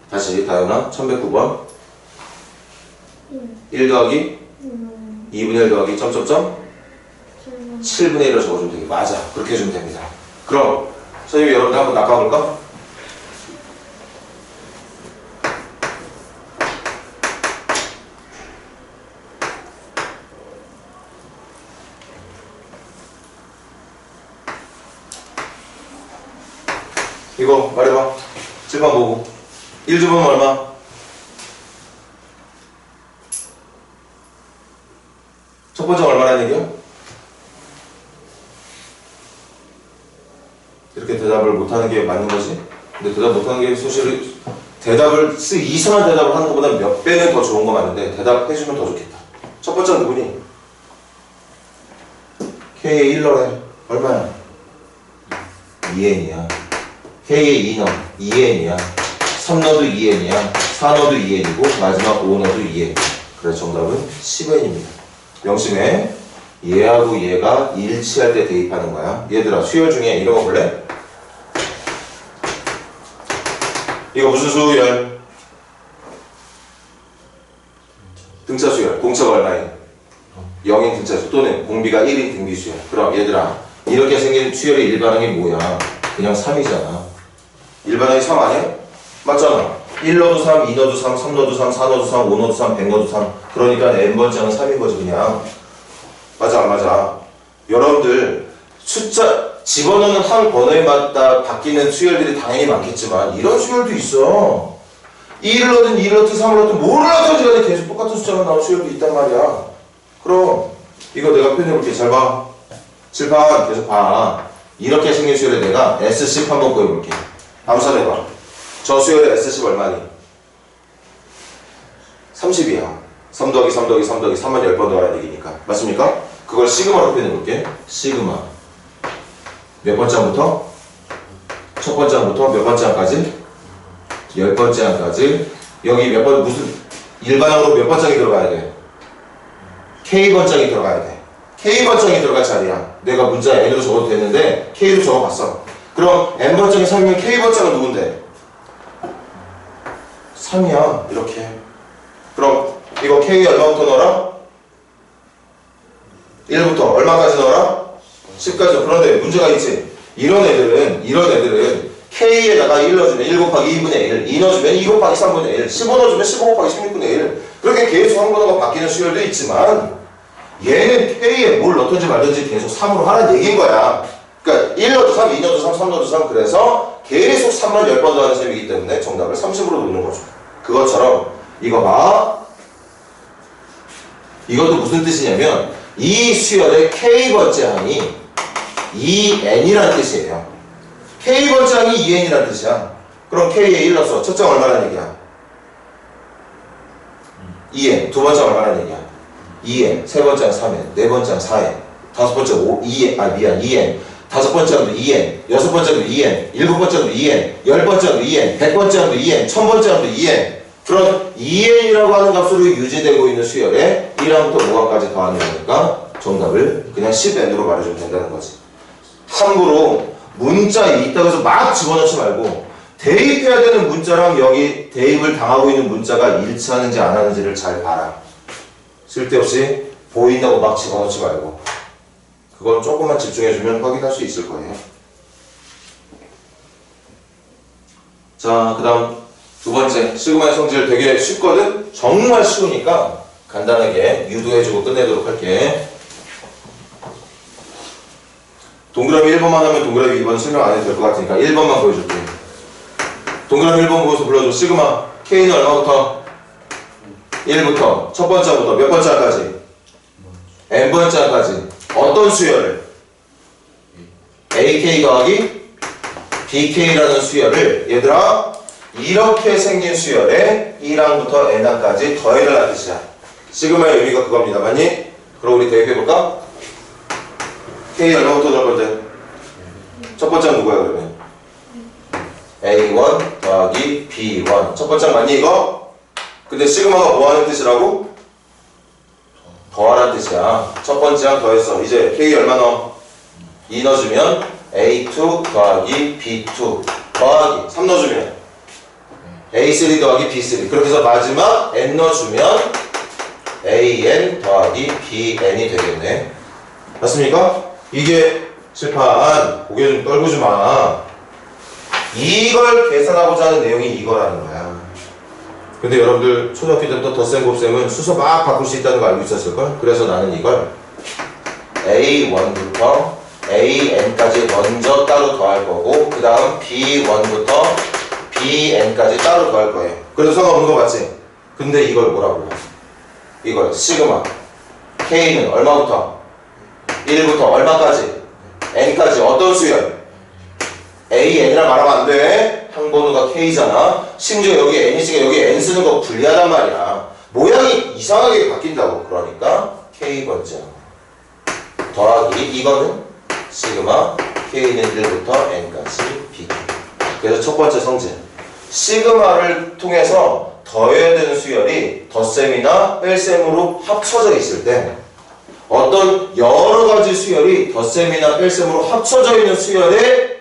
다시 다현아 1109번 1 더하기 2분의 1 더하기 점점점 7분의 1로 적어주면 되게. 맞아. 그렇게 해주면 됩니다. 그럼 선생님이 여러분들 한번 낚아볼까? 이거 말해봐. 칠판 보고 1주보면 얼마? 첫 번째 얼마라는 얘기야? 이렇게 대답을 못하는 게 맞는 거지? 근데 대답 못하는 게 사실 대답을 이상한 대답을 하는 것보다 몇 배는 더 좋은 거 맞는데 대답해주면 더 좋겠다. 첫 번째는 누구니? K의 1러래. 얼마야? 2n이야. K의 2 넣어. 2n이야. 3 넣어도 2n이야. 4 넣어도 2n이고 마지막 5 넣어도 2n이야. 그래서 정답은 10n입니다. 명심해. 얘하고 얘가 일치할 때 대입하는 거야. 얘들아 수열 중에 이런 거 볼래? 이거 무슨 수열? 등차 수열. 공차가 얼마인? 0인 등차 수 또는 공비가 1인 등비 수열. 그럼 얘들아 이렇게 생긴 수열의 일반항이 뭐야? 그냥 3이잖아. 일반항이 3 아니야? 맞잖아. 1 넣어도 3, 2 넣어도 3, 3 넣어도 3, 4 넣어도 3, 5 넣어도 3, 100 넣어도 3. 그러니까 n번째 항은 3인 거지 그냥. 맞아 안 맞아? 여러분들 숫자 집어넣는 항 번호에 맞다 바뀌는 수열들이 당연히 많겠지만 이런 수열도 있어. 2를 넣든 2를 넣든 3을 넣든 뭐를 넣든지 간에 계속 똑같은 숫자가 나오는 수열도 있단 말이야. 그럼 이거 내가 표현해볼게. 잘 봐. 칠판 계속 봐. 이렇게 생긴 수열에 내가 S10 한번 구해볼게. 암산해봐. 저 수열의 S10 얼마니? 30이야. 3 더하기 3 더하기 3 더하기 3만 10번 더하는 얘기니까. 맞습니까? 그걸 시그마로 표현해볼게. 시그마. 몇 번째 항부터? 첫 번째 항부터 몇 번째 항까지? 10번째 항까지. 여기 몇 번, 무슨, 일반항으로 몇 번째이 들어가야 돼? K번째이 들어가야 돼. K번째이 들어갈 자리야. 내가 문자 N으로 적어도 되는데, K로 적어봤어. 그럼 N번째이 3이면 K번째가 누군데? 3이야. 이렇게. 그럼 이거 K 얼마부터 넣어라? 1부터 얼마까지 넣어라? 10까지. 그런데 문제가 있지. 이런 애들은 K에다가 1 넣어주면 1 곱하기 2분의 1, 2 넣어주면 2 곱하기 3분의 1, 15 넣어주면 15 곱하기 16분의 1. 그렇게 계속 항번호가 바뀌는 수열도 있지만 얘는 K에 뭘 넣든지 말든지 계속 3으로 하라는 얘기인 거야. 그러니까 1 넣어도 3, 2 넣어도 3, 3 넣어도 3. 그래서 계속 3만 10번 더하는 셈이기 때문에 정답을 30으로 놓는 거죠. 그것처럼 이거 봐. 이것도 무슨 뜻이냐면 이 수열의 K번째 항이 2n이라는 뜻이에요. K번째 항이 2n이라는 뜻이야. 그럼 K에 1 넣었어. 첫 장 얼마라는 얘기야? 2n. 두 번째 얼마라는 얘기야? 2n. 세 번째 3n. 네 번째 4n. 다섯 번째 2n. 다섯 번째도 2n. 여섯 번째도 2n. 일곱 번째도 2n. 열 번째도 2n. 100번째도 2n. 1000번째도 2n. 그런 2n이라고 하는 값으로 유지되고 있는 수열에 1항부터 5항까지 더하는 거니까 정답을 그냥 10n으로 말해주면 된다는 거지. 함부로 문자에 있다고 해서 막 집어넣지 말고 대입해야 되는 문자랑 여기 대입을 당하고 있는 문자가 일치하는지 안 하는지를 잘 봐라. 쓸데없이 보인다고 막 집어넣지 말고 그건 조금만 집중해주면 확인할 수 있을 거예요. 자, 그 다음 두 번째, 시그마의 성질 되게 쉽거든? 정말 쉬우니까 간단하게 유도해주고 끝내도록 할게. 동그라미 1번만 하면 동그라미 2번 설명 안 해도 될 것 같으니까 1번만 보여줄게. 동그라미 1번 보고서 불러줘. 시그마 K는 얼마부터? 1부터 첫 번째 항부터 몇 번째 항까지? N번째 항까지. 어떤 수열을? AK 더하기 BK라는 수열을 얘들아 이렇게 생긴 수열에 1항부터 n항까지 더해달라는 뜻이야. 시그마의 의미가 그겁니다. 맞니? 그럼 우리 대입해볼까? K 얼마부터 넣을 건데? 첫 번째는 누구야 그러면? A1 더하기 B1. 첫 번째 맞니 이거? 근데 시그마가 뭐 하는 뜻이라고? 더하라는 뜻이야. 첫 번째 항 더했어. 이제 K 얼마 넣어? 2 넣어주면 A2 더하기 B2 더하기 3 넣어주면 A3 더하기 B3. 그렇게 해서 마지막 N 넣어주면 AN 더하기 BN이 되겠네. 맞습니까? 이게 칠판 고개 좀 떨구지 마. 이걸 계산하고자 하는 내용이 이거라는 거야. 근데 여러분들 초등학교 때부터 덧셈 곱셈은 순서 막 바꿀 수 있다는 거 알고 있었을걸? 그래서 나는 이걸 A1부터 AN까지 먼저 따로 더할 거고 그 다음 B1부터 BN까지 따로 더할 거예요. 그래서 상관없는 거 맞지? 근데 이걸 뭐라고 불러? 이걸 시그마 K는 얼마부터? 1부터 얼마까지? N까지 어떤 수열? AN이라 말하면 안 돼. 항번호가 K잖아. 심지어 여기 N이 있으니까 여기 N 쓰는 거 불리하단 말이야. 모양이 이상하게 바뀐다고. 그러니까 K번째 더하기 이거는 시그마 K는 1부터 N까지 B. 그래서 첫 번째 성질 시그마를 통해서 더해야 되는 수열이 덧셈이나 뺄셈으로 합쳐져 있을 때 어떤 여러 가지 수열이 덧셈이나 뺄셈으로 합쳐져 있는 수열의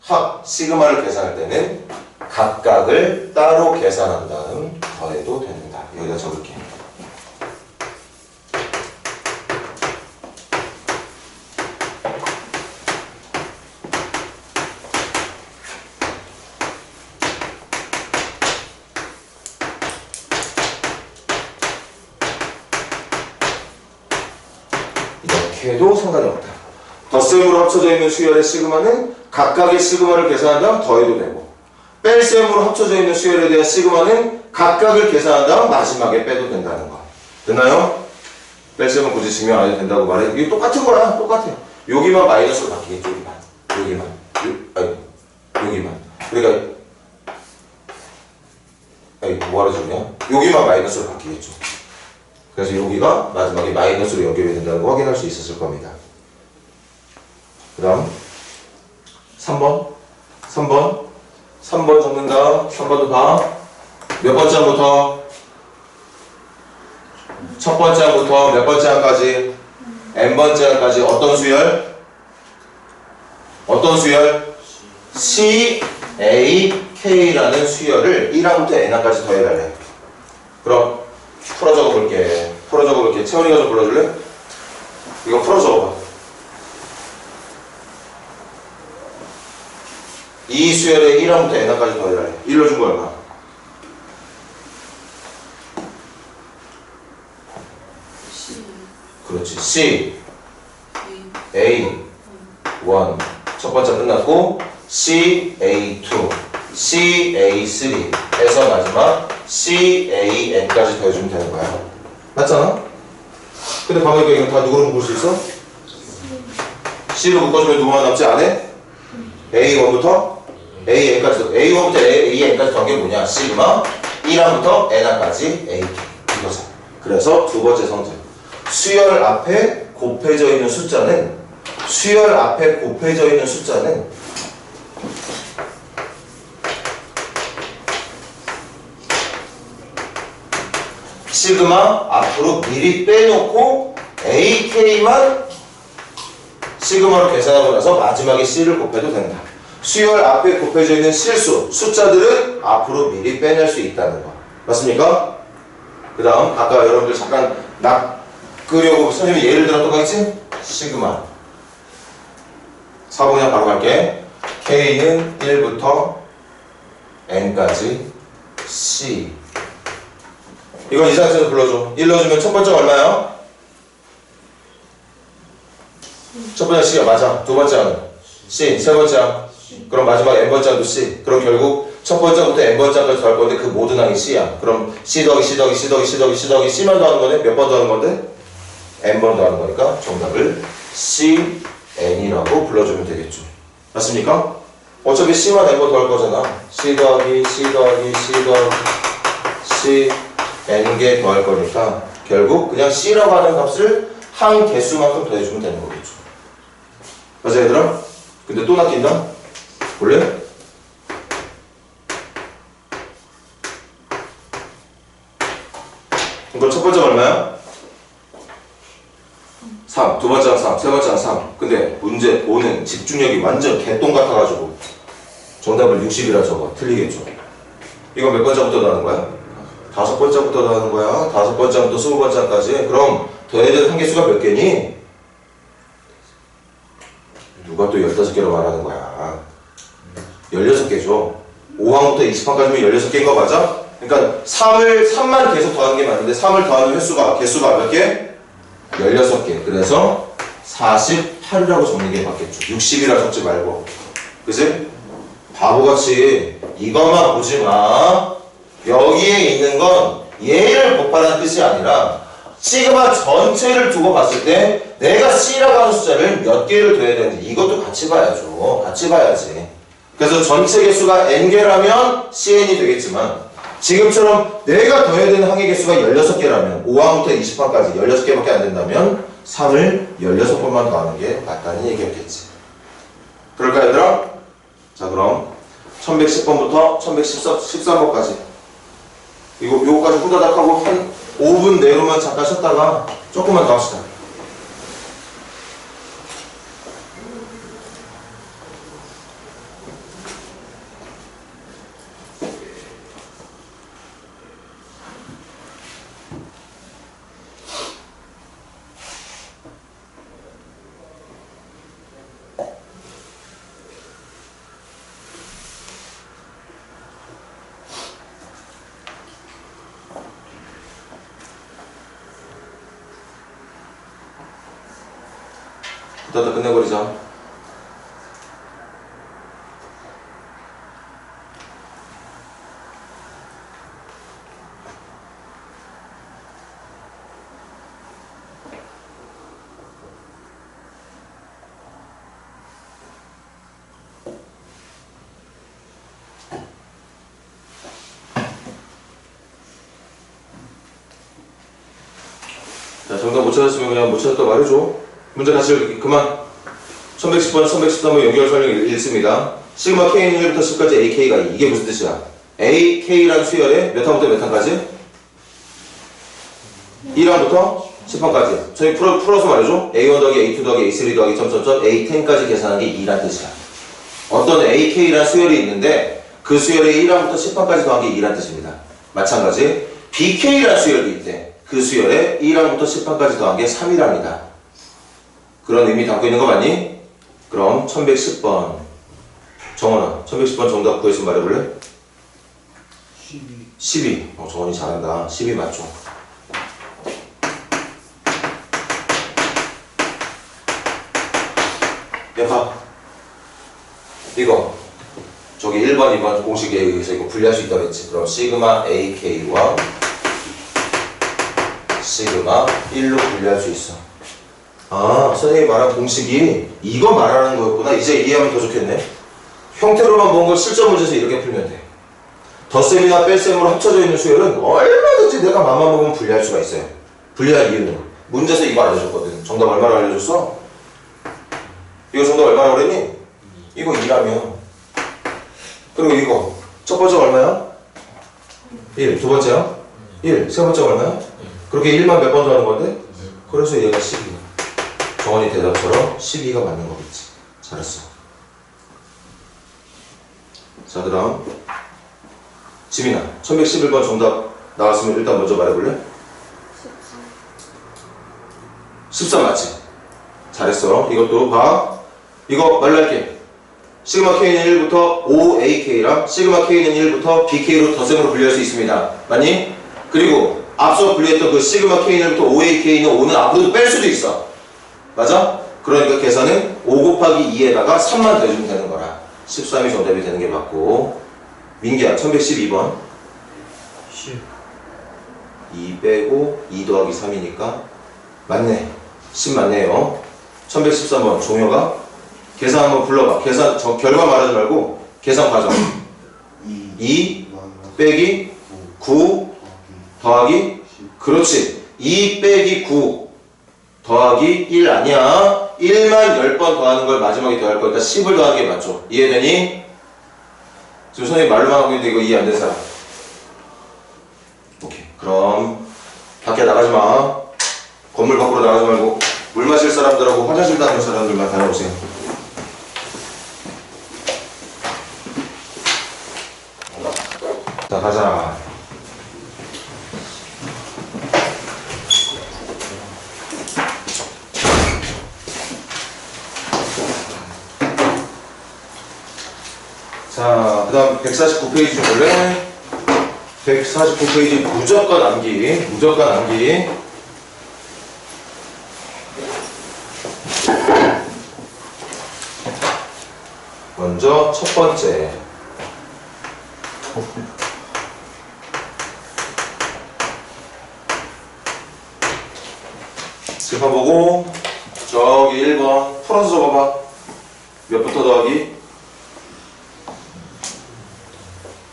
합 시그마를 계산할 때는 각각을 따로 계산한 다음 더해도 된다. 여기다 적을게. 이렇게도 상관이 없다. 덧셈으로 합쳐져 있는 수열의 시그마는 각각의 시그마를 계산한 다음 더해도 되고 뺄셈으로 합쳐져 있는 수열에 대한 시그마는 각각을 계산한 다음 마지막에 빼도 된다는 거. 됐나요? 뺄셈은 굳이 증명 안 해도 된다고 말해. 이게 똑같은 거야. 똑같아. 여기만 마이너스로 바뀌겠죠. 여기만. 그러니까 뭐하러 주냐? 여기만 마이너스로 바뀌겠죠. 그래서 여기가 마지막에 마이너스로 연결이 된다는 거 확인할 수 있었을 겁니다. 그 다음 3번 적는다. 3번도 봐. 몇 번째 항부터? 첫 번째 항부터 몇 번째 항까지? n번째 항까지 어떤 수열? C, A, K라는 수열을 1항부터 n항까지 더해달래. 그럼 풀어 적어볼게. 채원이가 좀 불러줄래? 이거 풀어 적어봐. 이 수열에 1항부터 n항까지 더해달래. 1로 준 거 얼마? 그렇지. C, A, 1. 첫 번째 끝났고 C, A, 2, C, A, 3 해서 마지막 C, A, N까지 더해주면 되는 거야. 맞잖아? 근데 봐봐, 이거 다 누구로 묶을 수 있어? C로 묶어주면 누구만 남지 안 해? A1부터 A-N까지 A1부터 A-N까지 더한 게 뭐냐? 시그마 1항부터 N항까지 A, 이거죠. 그래서 두 번째 성질. 수열 앞에 곱해져 있는 숫자는 시그마 앞으로 미리 빼놓고 AK만 시그마로 계산하고 나서 마지막에 C를 곱해도 된다. 수열 앞에 곱해져 있는 실수, 숫자들은 앞으로 미리 빼낼 수 있다는 거. 맞습니까? 그 다음 아까 여러분들 잠깐 낚으려고 선생님이 예를 들었던 거 있지? 시그마 4번이랑 바로 갈게. K는 1부터 N까지 C. 이건 이 상태에서 불러줘. 1 넣어주면 첫 번째가 얼마야? 첫 번째 C가 맞아. 두 번째는 C. 세 번째야. 그럼 마지막 N번째도 C. 그럼 결국 첫 번째부터 N번째까지 더할 건데 그 모든 항이 C야. 그럼 C 더하기 C 더하기 C 더하기 C 더하기 C 더하기 C만 더하는 거네? 몇 번 더하는 건데? N번 더하는 거니까 정답을 C, N이라고 불러주면 되겠죠. 맞습니까? 어차피 C만 N번 더할 거잖아. C 더하기 C 더하기 C 더하기 C N개 더할 거니까 결국 그냥 C라고 하는 값을 항 개수만큼 더해주면 되는 거겠죠. 맞아 얘들아? 근데 또 낚인다? 볼래? 이거 첫 번째가 얼마야? 3. 두 번째가 3. 세 번째가 3. 근데 문제 5는 집중력이 완전 개똥 같아가지고 정답을 60이라 적어. 틀리겠죠. 이건 몇 번째부터 더하는 거야? 5번째부터 더하는 거야. 5번째부터 20번째까지. 그럼 더해야 되는 한개수가 몇 개니? 누가 또 15개로 말하는 거야. 16개죠. 5항부터 20항까지면 16개인 거 맞아? 그러니까 3만 계속 더하는 게 맞는데 3을 더하는 개수가 몇 개? 16개. 그래서 48이라고 적는 게 맞겠죠. 60이라 적지 말고. 그치? 바보같이 이것만 보지 마. 여기에 있는 건 얘를 곱하라는 뜻이 아니라 시그마 전체를 두고 봤을 때 내가 C라고 하는 숫자를 몇 개를 더해야 되는지 이것도 같이 봐야죠. 같이 봐야지. 그래서 전체 개수가 N개라면 CN이 되겠지만 지금처럼 내가 더해야 되는 항의 개수가 16개라면 5항부터 20항까지 16개밖에 안 된다면 3을 16번만 더하는 게 맞다는 얘기였겠지. 그럴까 얘들아? 자 그럼 1110번부터 1113번까지 요거까지 후다닥 하고 한 5분 내로만 잠깐 쉬었다가 조금만 더 합시다. 후다닥 끝내버리자. 정답 못 찾았으면 그냥 못 찾았다 말해줘. 문제 같이 읽기 그만. 1110번, 1113번 연결 설명 읽습니다. 시그마 K는 1부터 10까지 AK가 2. 이게 무슨 뜻이야? AK라는 수열에 몇 항부터 몇 항까지? 1항부터 10항까지. 저희 풀어서 말해줘. A1 더하기 A2 더하기 A3 더하기 점점점 A10까지 계산하는 게 2란 뜻이야. 어떤 AK라는 수열이 있는데 그 수열에 1항부터 10항까지 더한 게 2란 뜻입니다. 마찬가지 BK라는 수열이 있대. 그 수열에 1항부터 10항까지 더한 게 3이랍니다. 그런 의미 담고 있는 거 맞니? 그럼 1110번 정원아 1110번 정답 구했으면 말해볼래? 12 정원이 잘한다. 12 맞죠? 야 봐 이거 저기 1번 2번 공식에 의해서 이거 분리할 수 있다고 했지. 그럼 시그마 AK와 시그마 1로 분리할 수 있어. 아, 선생님이 말한 공식이 이거 말하는 거였구나. 이제 이해하면 더 좋겠네. 형태로만 본 걸 실전 문제에서 이렇게 풀면 돼. 덧셈이나 뺄셈으로 합쳐져 있는 수열은 얼마든지 내가 맘만 먹으면 분리할 수가 있어요. 분리할 이유는 문제에서 이거 알려줬거든. 정답 얼마나 알려줬어? 이거 정답 얼마나 그랬니? 이거 2라며. 그리고 이거 첫 번째가 얼마야? 1. 두 번째야? 1. 세 번째가 얼마야? 그렇게 1만 몇 번 더 하는 건데? 그래서 얘가 12. 정원이 대답처럼 12가 맞는 거겠지. 잘했어. 자, 그 다음 지민아 1111번 정답 나왔으면 일단 먼저 말해볼래? 13 맞지? 잘했어. 이것도 봐. 이거 말랄게. 시그마 K는 1부터 5AK랑 시그마 K는 1부터 BK로 덧셈으로 분리할 수 있습니다. 맞니? 그리고 앞서 분리했던 그 시그마 K는 1부터 5AK는 5는 앞으로도 뺄 수도 있어. 맞아? 그러니까 계산은 5 곱하기 2에다가 3만 더해주면 되는 거라. 13이 정답이 되는 게 맞고. 민기야 1112번 10 2 빼고 2 더하기 3이니까 맞네. 10 맞네요. 1113번 종혁아 계산 한번 불러봐. 계산 결과 말하지 말고 계산 과정. 2 빼기 9 더하기 그렇지. 2 빼기 9 더하기 1 아니야. 1만 10번 더하는 걸 마지막에 더할 거니까 10을 더하는 게 맞죠. 이해되니? 지금 선생님 말로만 하고 있는데 이거 이해 안 된 사람? 오케이. 그럼 밖에 나가지 마. 건물 밖으로 나가지 말고 물 마실 사람들하고 화장실 다니는 사람들만 다녀오세요. 자, 가자. 자, 그 다음 149페이지 좀 볼래? 149페이지 무조건 암기. 무조건 암기. 먼저 첫 번째. 칠판 보고 저기 1번 풀어서 적어봐. 몇부터 더하기?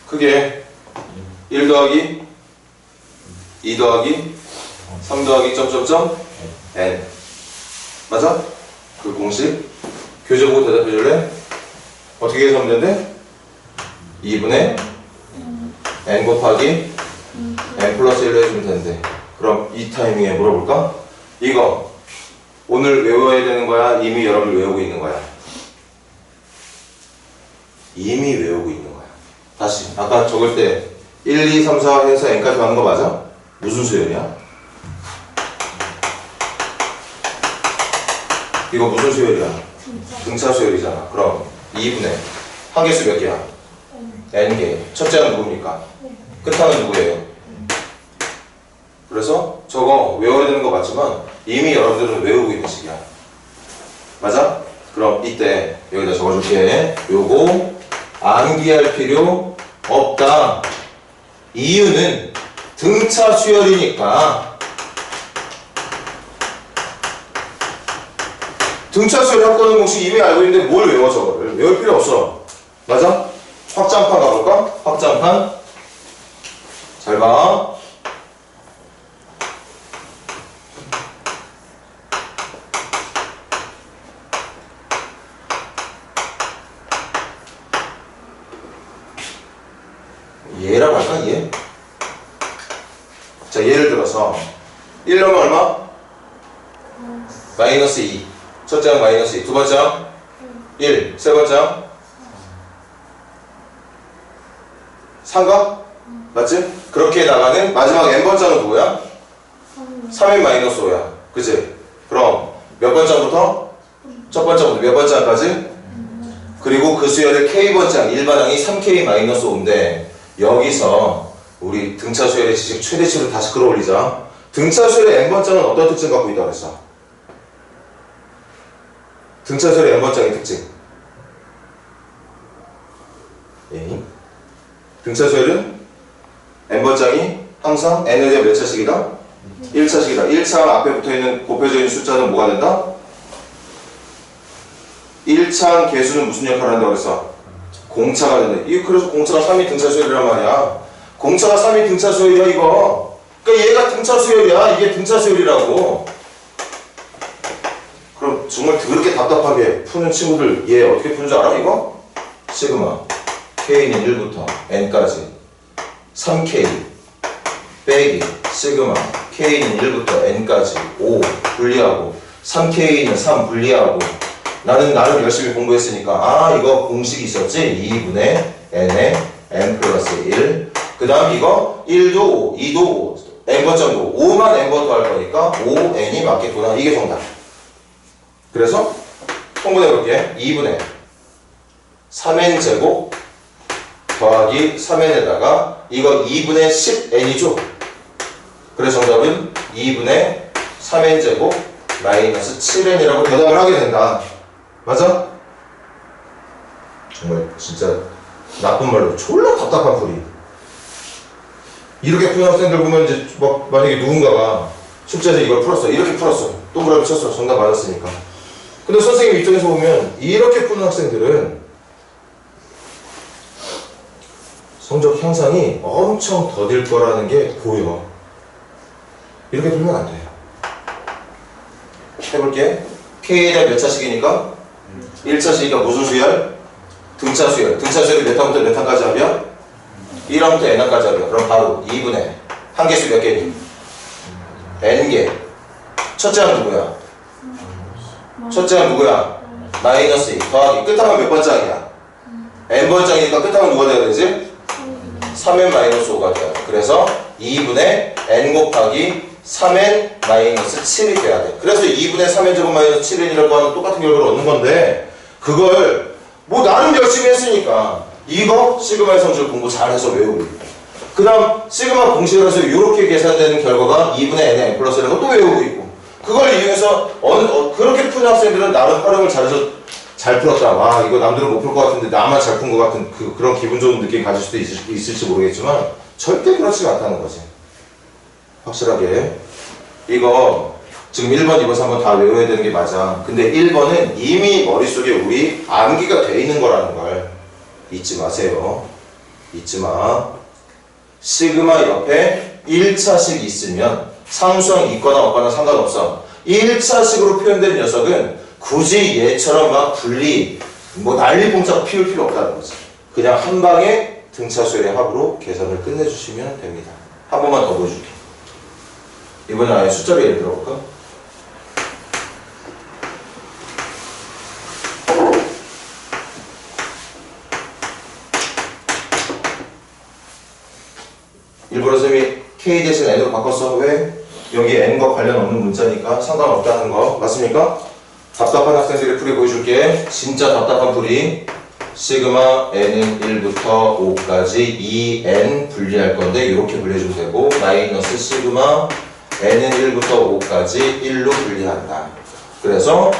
크게 1 더하기 2 더하기 3 더하기 점점점 n 맞아? 그 공식 교재 보고 대답해 줄래? 어떻게 계산하면 된대? 2분의 n 곱하기 n 플러스 1로 해주면 된대. 그럼 이 타이밍에 물어볼까? 이거 오늘 외워야 되는 거야? 이미 여러분 외우고 있는 거야? 이미 외우고 있는 거야. 다시 아까 적을 때 1, 2, 3, 4 해서 n까지 가는 거 맞아? 무슨 수열이야? 이거 무슨 수열이야? 등차 수열이잖아. 그럼 2분의 한 개수 몇 개야? n개. 첫째는 누굽니까? 끝항은 누구예요? 그래서 저거 외워야 되는 거 맞지만 이미 여러분들은 외우고 있는 식이야. 맞아? 그럼 이때 여기다 적어줄게. 요거 암기할 필요 없다. 이유는 등차 수열이니까. 등차 수열 합하는 공식 이미 알고 있는데 뭘 외워 저거를. 외울 필요 없어. 맞아? 확장판 가볼까? 확장판. 잘 봐. 얘라고 할까? 얘? 자, 예를 들어서 1 넣으면 얼마? 마이너스 2. 첫째 항 마이너스 2. 두 번째 항 1. 세 번째 항 3가? 맞지? 그렇게 나가는 마지막 n번째는 누구야? 3n 마이너스 5야. 그치? 그럼 몇 번째부터? 첫 번째부터 몇 번째까지? 그리고 그 수열의 k번째 항, 일반항이 3k 마이너스 5인데 여기서 우리 등차 수열의 지식 최대치로 다시 끌어올리자. 등차 수열의 n번째는 어떤 특징 갖고 있다고 했어? 등차 수열의 n번째의 특징. 예. 등차 수열은 n번장이 항상 n에 대한 몇 차식이다? 1차식이다. 1차 앞에 붙어있는 곱해져 있는 숫자는 뭐가 된다? 1차 개수는 무슨 역할을 한다고 그랬어? 공차가 된다. 그래서 공차가 3이 등차 수열이란 말이야. 공차가 3이 등차 수열이야 이거. 그러니까 얘가 등차 수열이야. 이게 등차 수열이라고. 그럼 정말 더럽게 답답하게 푸는 친구들 얘 어떻게 푸는 줄 알아 이거? 시그마 k는 1부터 n까지 3k 빼기 시그마 k는 1부터 n까지 5 분리하고 3k는 3 분리하고 나는 나름 열심히 공부했으니까 아 이거 공식이 있었지? 2분의 n에 n 플러스 1 그 다음 이거 1도 5 2도 5 n번째도 5만 n번 더 할 거니까 5n이 맞겠구나. 이게 정답. 그래서 통분해볼게. 2분의 3n 제곱 더하기 3n에다가 이거 2분의 10n이죠. 그래서 정답은 2분의 3n 제곱 마이너스 7n이라고 대답을 하게 된다. 맞아? 정말 진짜 나쁜 말로 졸라 답답한 풀이. 이렇게 푸는 학생들 보면 이제 막 만약에 누군가가 숙제에서 이걸 풀었어. 이렇게 풀었어. 동그라미 쳤어. 정답 맞았으니까. 근데 선생님 입장에서 보면 이렇게 푸는 학생들은 성적 향상이 엄청 더딜 거라는 게 보여. 이렇게 풀면 안 돼. 해볼게. K에 대한 몇 차식이니까? 1차식이니까 무슨 수열? 등차 수열. 등차 수열이 몇 항부터 몇 항까지 합이야? 1항부터 n항까지 합이야. 그럼 바로 2분의 한 개수 몇 개니? n개. 첫째 항 누구야? 첫째 항 누구야? 마이너스 2 더하기 끝항은 몇 번째 항이야? n번째이니까 끝항은 누가 돼야 되지? 3n 마이너스 5가 돼요. 그래서 2분의 n 곱하기 3n 마이너스 7이 돼야 돼. 그래서 2분의 3n 제곱 마이너스 7n이라고 하는 똑같은 결과를 얻는 건데 그걸 뭐 나름 열심히 했으니까 이거 시그마의 성질 공부 잘해서 외우고 있고 그 다음 시그마 공식을 해서 이렇게 계산되는 결과가 2분의 n의 n 플러스 1을 또 외우고 있고 그걸 이용해서 그렇게 푸는 학생들은 나름 활용을 잘해서 잘 풀었다. 와 이거 남들은 못 풀 것 같은데 나만 잘 푼 것 같은 그런 기분 좋은 느낌 가질 수도 있을지 모르겠지만 절대 그렇지가 않다는 거지. 확실하게 이거 지금 1번, 2번, 3번 다 외워야 되는 게 맞아. 근데 1번은 이미 머릿속에 우리 암기가 돼 있는 거라는 걸 잊지 마세요. 잊지 마. 시그마 옆에 1차식 있으면 상수항 있거나 없거나 상관없어. 1차식으로 표현된 녀석은 굳이 얘처럼 막 분리 뭐 난리 봉짝 피울 필요 없다는 거지. 그냥 한 방에 등차수열의 합으로 계산을 끝내주시면 됩니다. 한 번만 더 보여줄게. 이번엔 아예 숫자로 예를 들어볼까? 일부러 쌤이 K 대신 N으로 바꿨어. 왜? 여기 N과 관련 없는 문자니까 상관없다는 거 맞습니까? 답답한 학생들의 풀이 보여줄게. 진짜 답답한 풀이. 시그마 n은 1부터 5까지 2n 분리할 건데 이렇게 분리해주면 되고 마이너스 시그마 n은 1부터 5까지 1로 분리한다. 그래서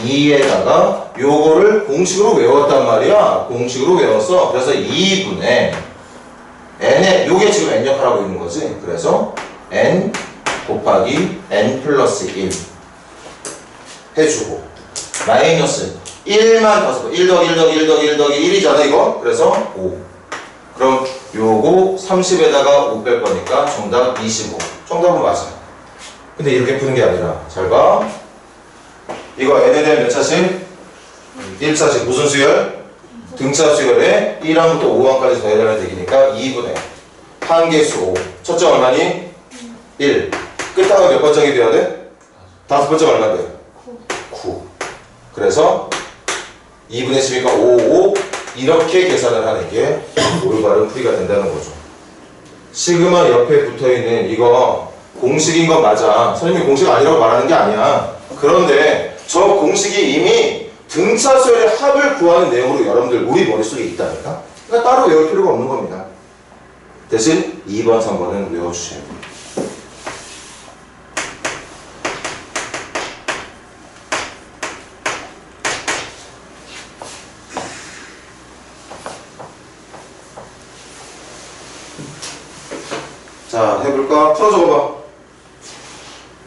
2에다가 요거를 공식으로 외웠단 말이야. 공식으로 외웠어. 그래서 2분의 n에 요게 지금 n 역할하고 있는 거지. 그래서 n 곱하기 n 플러스 1 해주고 마이너스 1만 더 써봐. 1 더하기 1 더하기 1 더하기 1 더하기 1이잖아 이거. 그래서 5. 그럼 요거 30에다가 5 뺄 거니까 정답 25. 정답은 맞아. 근데 이렇게 푸는 게 아니라 잘 봐. 이거 n에 대한 몇 차식? 1차식 무슨 수열? 등차 수열에 1항부터 5항까지 더해달라는 얘기니까 2분의 한계수 5. 첫째 얼마니? 1. 끝항은 몇 번째이 돼야 돼? 다섯 번째 얼마인데? 9. 그래서 2분의 10이니까 5, 5 이렇게 계산을 하는 게 올바른 풀이가 된다는 거죠. 시그마 옆에 붙어있는 이거 공식인 건 맞아. 선생님이 공식 아니라고 말하는 게 아니야. 그런데 저 공식이 이미 등차 수열의 합을 구하는 내용으로 여러분들 우리 머릿속에 있다니까? 그러니까 따로 외울 필요가 없는 겁니다. 대신 2번, 3번은 외워주셔야 돼요. 자, 해볼까? 풀어 적어봐.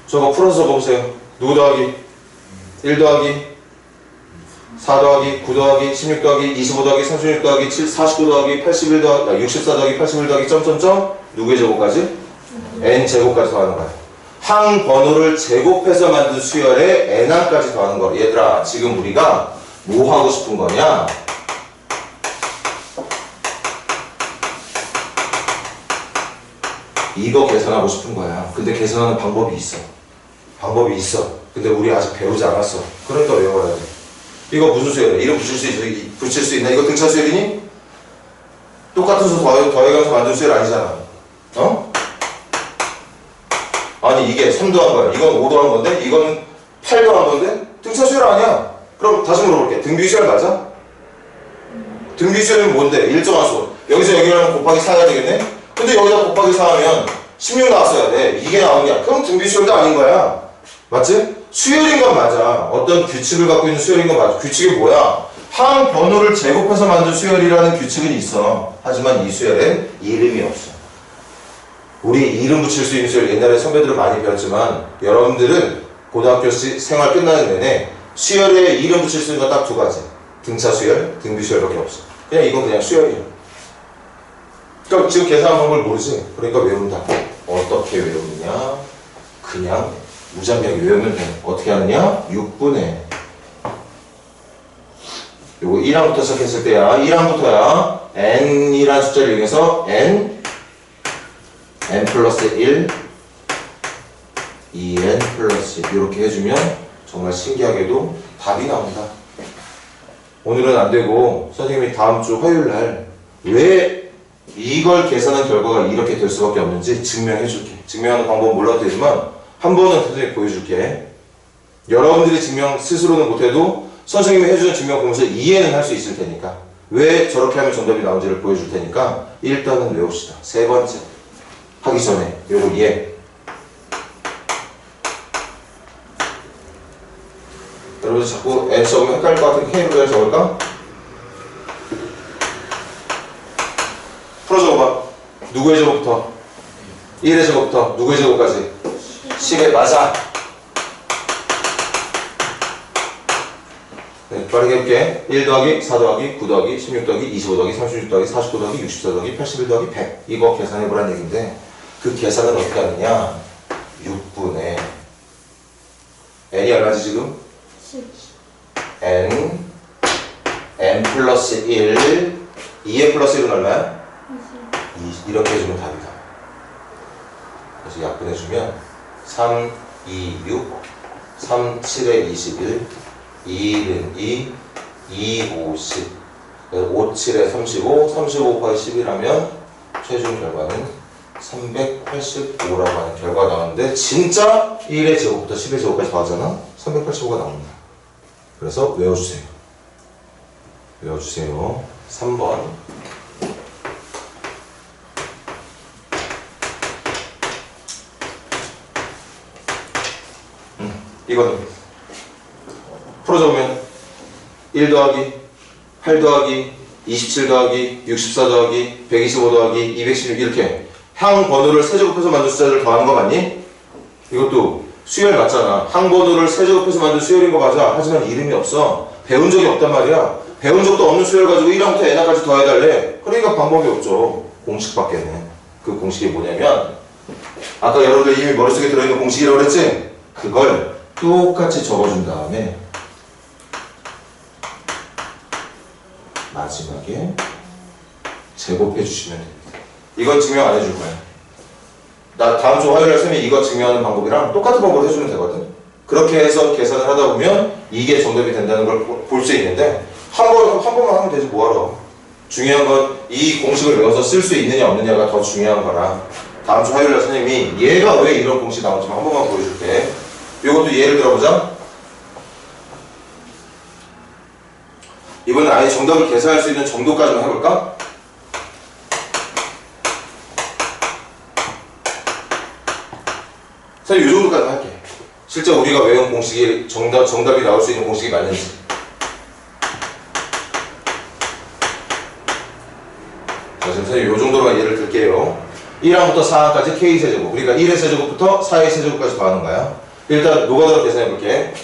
저거 풀어서 적어보세요. 누구 더하기? 1 더하기 4 더하기 9 더하기 16 더하기 25 더하기 36 더하기 7, 49 더하기 81 더하기 64 더하기 81 더하기 점점점 누구의 제곱까지? n 제곱까지 더하는 거야. 항 번호를 제곱해서 만든 수열에 n항까지 더하는 거. 얘들아, 지금 우리가 뭐 하고 싶은 거냐? 이거 계산하고 싶은 거야. 근데 계산하는 방법이 있어. 방법이 있어. 근데 우리 아직 배우지 않았어. 그러니까 외워야 돼. 이거 무슨 수열이야? 이름 붙일 수 있나? 이거 등차 수열이니? 똑같은 수 더해가면서 만든 수열 아니잖아. 어? 아니 이게 3 더한 거야. 이건 5 더한 건데? 이건 8 더한 건데? 등차 수열 아니야. 그럼 다시 물어볼게. 등비 수열 맞아? 등비 수열은 뭔데? 일정한 수. 여기서 여기랑 곱하기 4가 되겠네? 근데 여기다 곱하기 4하면 16 나왔어야 돼. 이게 나온 게 아니야. 그럼 등비 수열도 아닌 거야. 맞지? 수열인 건 맞아. 어떤 규칙을 갖고 있는 수열인 건 맞아. 규칙이 뭐야? 항 번호를 제곱해서 만든 수열이라는 규칙은 있어. 하지만 이 수열엔 이름이 없어. 우리 이름 붙일 수 있는 수열 옛날에 선배들은 많이 배웠지만 여러분들은 고등학교 생활 끝나는 내내 수열에 이름 붙일 수 있는 건 딱 두 가지. 등차 수열, 등비 수열밖에 없어. 그냥 이건 그냥 수열이야. 그러니까 지금 계산한 방법을 모르지? 그러니까 외운다. 어떻게 외우느냐? 그냥 무작위하게 외우면 돼. 어떻게 하느냐? 6분의 요거 1항부터 시작했을 때야. 1항부터야. n이라는 숫자를 이용해서 n 플러스 1 2n 플러스 1 이렇게 해주면 정말 신기하게도 답이 나온다. 오늘은 안 되고 선생님이 다음 주 화요일 날 왜 이걸 계산한 결과가 이렇게 될 수밖에 없는지 증명해 줄게. 증명하는 방법은 몰라도 되지만 한 번은 선생님이 보여줄게. 여러분들이 증명 스스로는 못해도 선생님이 해주는 증명 보면서 이해는 할 수 있을 테니까 왜 저렇게 하면 정답이 나온지를 보여줄 테니까 일단은 외웁시다. 세 번째 하기 전에 요거 이해. 여러분들 자꾸 n 적으면 헷갈릴 것 같으니까 K로 그냥 적을까? 풀어 적어봐. 누구의 제곱부터? 1의 제곱부터 누구의 제곱까지? 10의 맞아. 네, 빠르게 해볼게. 1 더하기 4 더하기 9 더하기 16 더하기 25 더하기 36 더하기 49 더하기 64 더하기 81 더하기 100 이거 계산해보라는 얘기인데 그 계산은 어떻게 하느냐? 6분의 n이 얼마지 지금? n 플러스 1 2n 플러스 1은 얼마야? 2 이렇게 해주면 답이다. 그래서 약분해주면 3, 2, 6 3, 7에 21 2는 2, 2, 5, 10 그래서 5, 7에 35 35 곱하기 11하면 최종 결과는 385라고 하는 결과가 나오는데 진짜 1의 제곱부터 10의 제곱까지 더하잖아? 385가 나옵니다. 그래서 외워주세요. 외워주세요. 3번 이거는 풀어줘보면 1 더하기 8 더하기 27 더하기 64 더하기 125 더하기 216 이렇게 항 번호를 세제곱해서 만든 숫자를 더하는 거 맞니? 이것도 수열 맞잖아. 항 번호를 세제곱해서 만든 수열인 거 맞아. 하지만 이름이 없어. 배운 적이 없단 말이야. 배운 적도 없는 수열 가지고 1항부터 n항까지 더해달래. 그러니까 방법이 없죠. 공식밖에는. 그 공식이 뭐냐면 아까 여러분들 이미 머릿속에 들어있는 공식이라고 그랬지? 그걸 똑같이 적어준 다음에 마지막에 제곱해 주시면 됩니다. 이건 증명 안 해줄 거야. 나 다음 주 화요일에 쌤이 이거 증명하는 방법이랑 똑같은 방법을 해주면 되거든. 그렇게 해서 계산을 하다 보면 이게 정답이 된다는 걸 볼 수 있는데 한 번만 하면 되지 뭐하러. 중요한 건 이 공식을 외워서 쓸 수 있느냐 없느냐가 더 중요한 거라 다음 주 화요일에 선생님이 얘가 왜 이런 공식 나오는지 한 번만 보여줄게. 이것도 예를 들어보자. 이번엔 아예 정답을 계산할 수 있는 정도까지만 해볼까? 선생님 이 정도까지 할게. 실제 우리가 외운 공식이 정답이 나올 수 있는 공식이 맞는지. 자, 지금 선생님 이 정도로만 예를 들게요. 1항부터 4항까지 K세제곱. 그러니까 1의 세제곱부터 4의 세제곱까지 더하는 거야. 일단 노가다로 계산해볼게.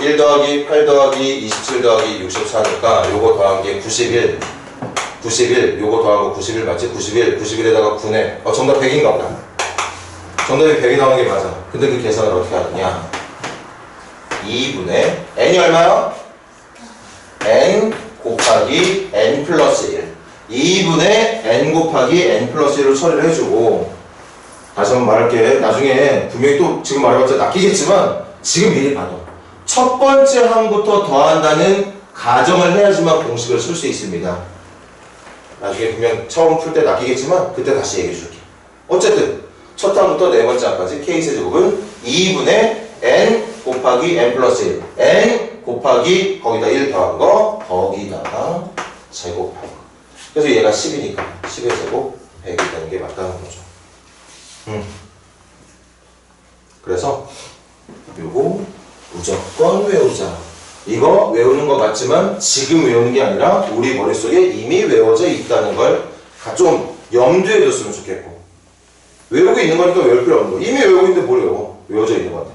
1 더하기 8 더하기 27 더하기 64니까 요거 더한 게 91. 91. 요거 더한 거 91 맞지? 91. 91에다가 9네. 정답 100인가 보다. 정답이 100이 나오는 게 맞아. 근데 그 계산을 어떻게 하느냐? 2분의 n이 얼마야? n 곱하기 n 플러스 1. 2분의 n 곱하기 n 플러스 1을 처리를 해주고 다시 한번 말할게. 나중에 분명히 또 지금 말해봤자 낚이겠지만 지금 미리 봐도 첫 번째 항부터 더한다는 가정을 해야지만 공식을 쓸 수 있습니다. 나중에 분명 처음 풀 때 낚이겠지만 그때 다시 얘기해 줄게. 어쨌든 첫 항부터 네 번째 항까지 K세제곱은 2분의 n 곱하기 n 플러스 1 n 곱하기 거기다 1 더한 거 거기다가 제곱한 거. 그래서 얘가 10이니까 10의 제곱 100이 되는 게 맞다는 거죠. 그래서 요거 무조건 외우자. 이거 외우는 거 같지만 지금 외우는 게 아니라 우리 머릿속에 이미 외워져 있다는 걸 좀 염두에 뒀으면 좋겠고 외우고 있는 거니까 외울 필요 없는 거. 이미 외우고 있는데 뭘 외워? 외워져 있는 건데.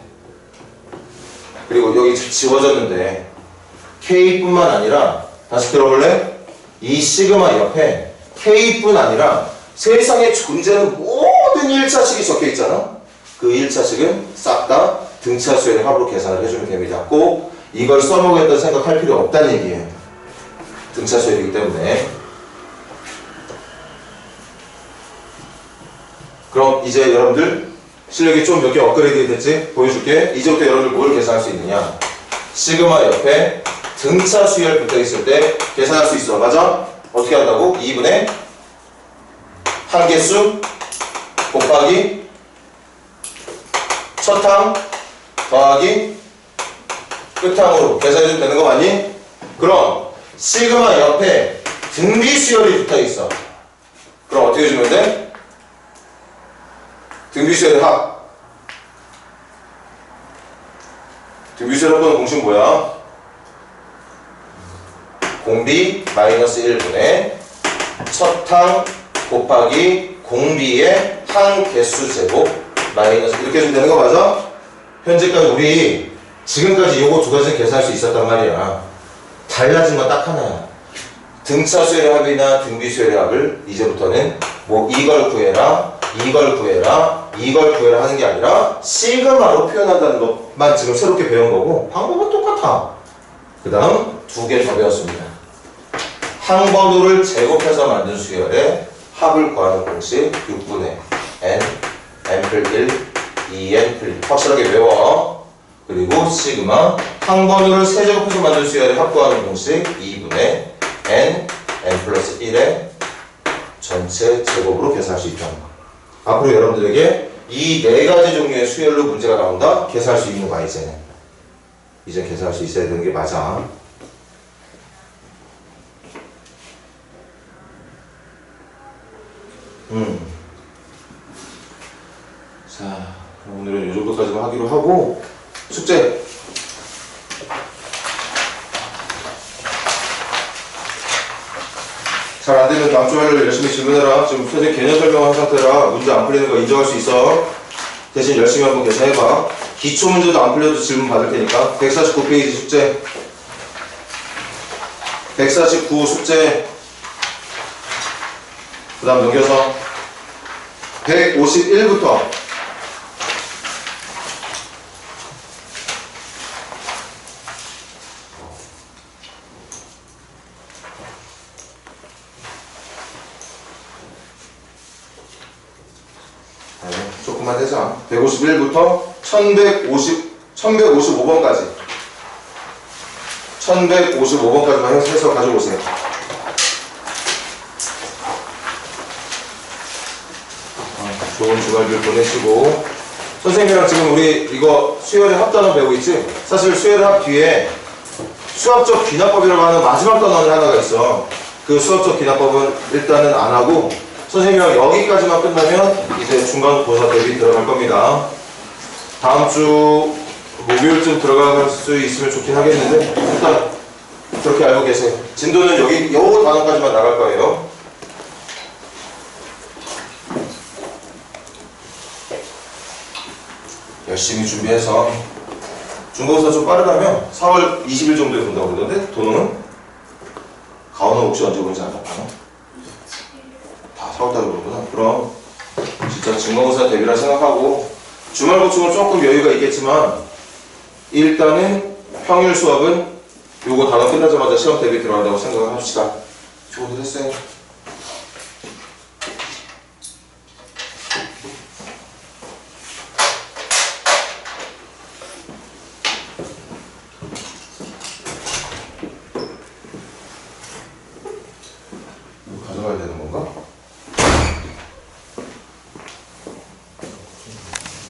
그리고 여기 지워졌는데 K뿐만 아니라 다시 들어볼래? 이 시그마 옆에 K뿐 아니라 세상에 존재하는 모든 1차식이 적혀 있잖아. 그 1차식은 싹 다 등차수의 합으로 계산을 해주면 됩니다. 꼭 이걸 써먹겠다는 생각할 필요 없다는 얘기예요. 등차수이기 때문에. 그럼 이제 여러분들 실력이 좀 몇 개 업그레이드 됐지? 보여줄게. 이제부터 여러분들 뭘 계산할 수 있느냐? 시그마 옆에 등차 수열 붙어 있을 때 계산할 수 있어. 맞아? 어떻게 한다고? 2분의 한개수 곱하기 첫 항 더하기 끝항으로 계산해주면 되는 거 맞니? 그럼 시그마 옆에 등비 수열이 붙어 있어. 그럼 어떻게 해주면 돼? 등비 수열의 합. 등비 수열 합은 공식 뭐야? 공비 마이너스 1분의 첫항 곱하기 공비의 항 개수 제곱 마이너스 이렇게 해주면 되는 거 맞아? 현재까지 우리 지금까지 요거 두 가지는 계산할 수 있었단 말이야. 달라진 건 딱 하나야. 등차 수열의 합이나 등비 수열의 합을 이제부터는 뭐 이걸 구해라 이걸 구해라 이걸 구해라 하는 게 아니라 시그마로 표현한다는 것만 지금 새롭게 배운 거고 방법은 똑같아. 그 다음 두 개 더 배웠습니다. 항번호를 제곱해서 만든 수열의 합을 구하는 공식 6분의 n, n+1, 2n+1 확실하게 외워. 그리고 시그마 항번호를 세제곱해서 만든 수열의 합 구하는 공식 2분의 n, n+1의 전체 제곱으로 계산할 수 있다는 거. 앞으로 여러분들에게 이 네 가지 종류의 수열로 문제가 나온다? 계산할 수 있는 거야 이제는. 이제 계산할 수 있어야 되는 게 맞아. 자, 그럼 오늘은 이 정도까지만 하기로 하고 숙제 잘 안되면 다음 주 화요일에 열심히 질문해라. 지금 선생님 개념 설명한 상태라 문제 안 풀리는 거 인정할 수 있어. 대신 열심히 한번 계산해봐. 기초 문제도 안 풀려도 질문 받을 테니까. 149페이지 숙제 149 숙제 그 다음 넘겨서 151부터 한번 해자. 151부터 1155번까지 1155번까지만 해서 가지고 오세요. 좋은 주말들 보내시고, 선생님이랑 지금 우리 이거 수열의 합단원 배우고 있지? 사실 수열의 합 뒤에 수학적 귀납법이라고 하는 마지막 단원이 하나가 있어. 그 수학적 귀납법은 일단은 안 하고 선생님이랑 여기까지만 끝나면 이제 중간고사 대비 들어갈 겁니다. 다음 주 목요일쯤 들어갈 수 있으면 좋긴 하겠는데 일단 그렇게 알고 계세요. 진도는 여기 요 단원까지만 나갈 거예요. 열심히 준비해서 중간고사 좀 빠르다면 4월 20일 정도에 본다고 그러던데 도농은? 가오는 혹시 언제 보는지 알아? 다 4월달에 그러구나. 그럼 진짜 중간고사 대비라 생각하고 주말 보충은 조금 여유가 있겠지만 일단은 평일 수업은 요거 단원 끝나자마자 시험 대비 들어간다고 생각을 합시다. 좋은 일 했어요.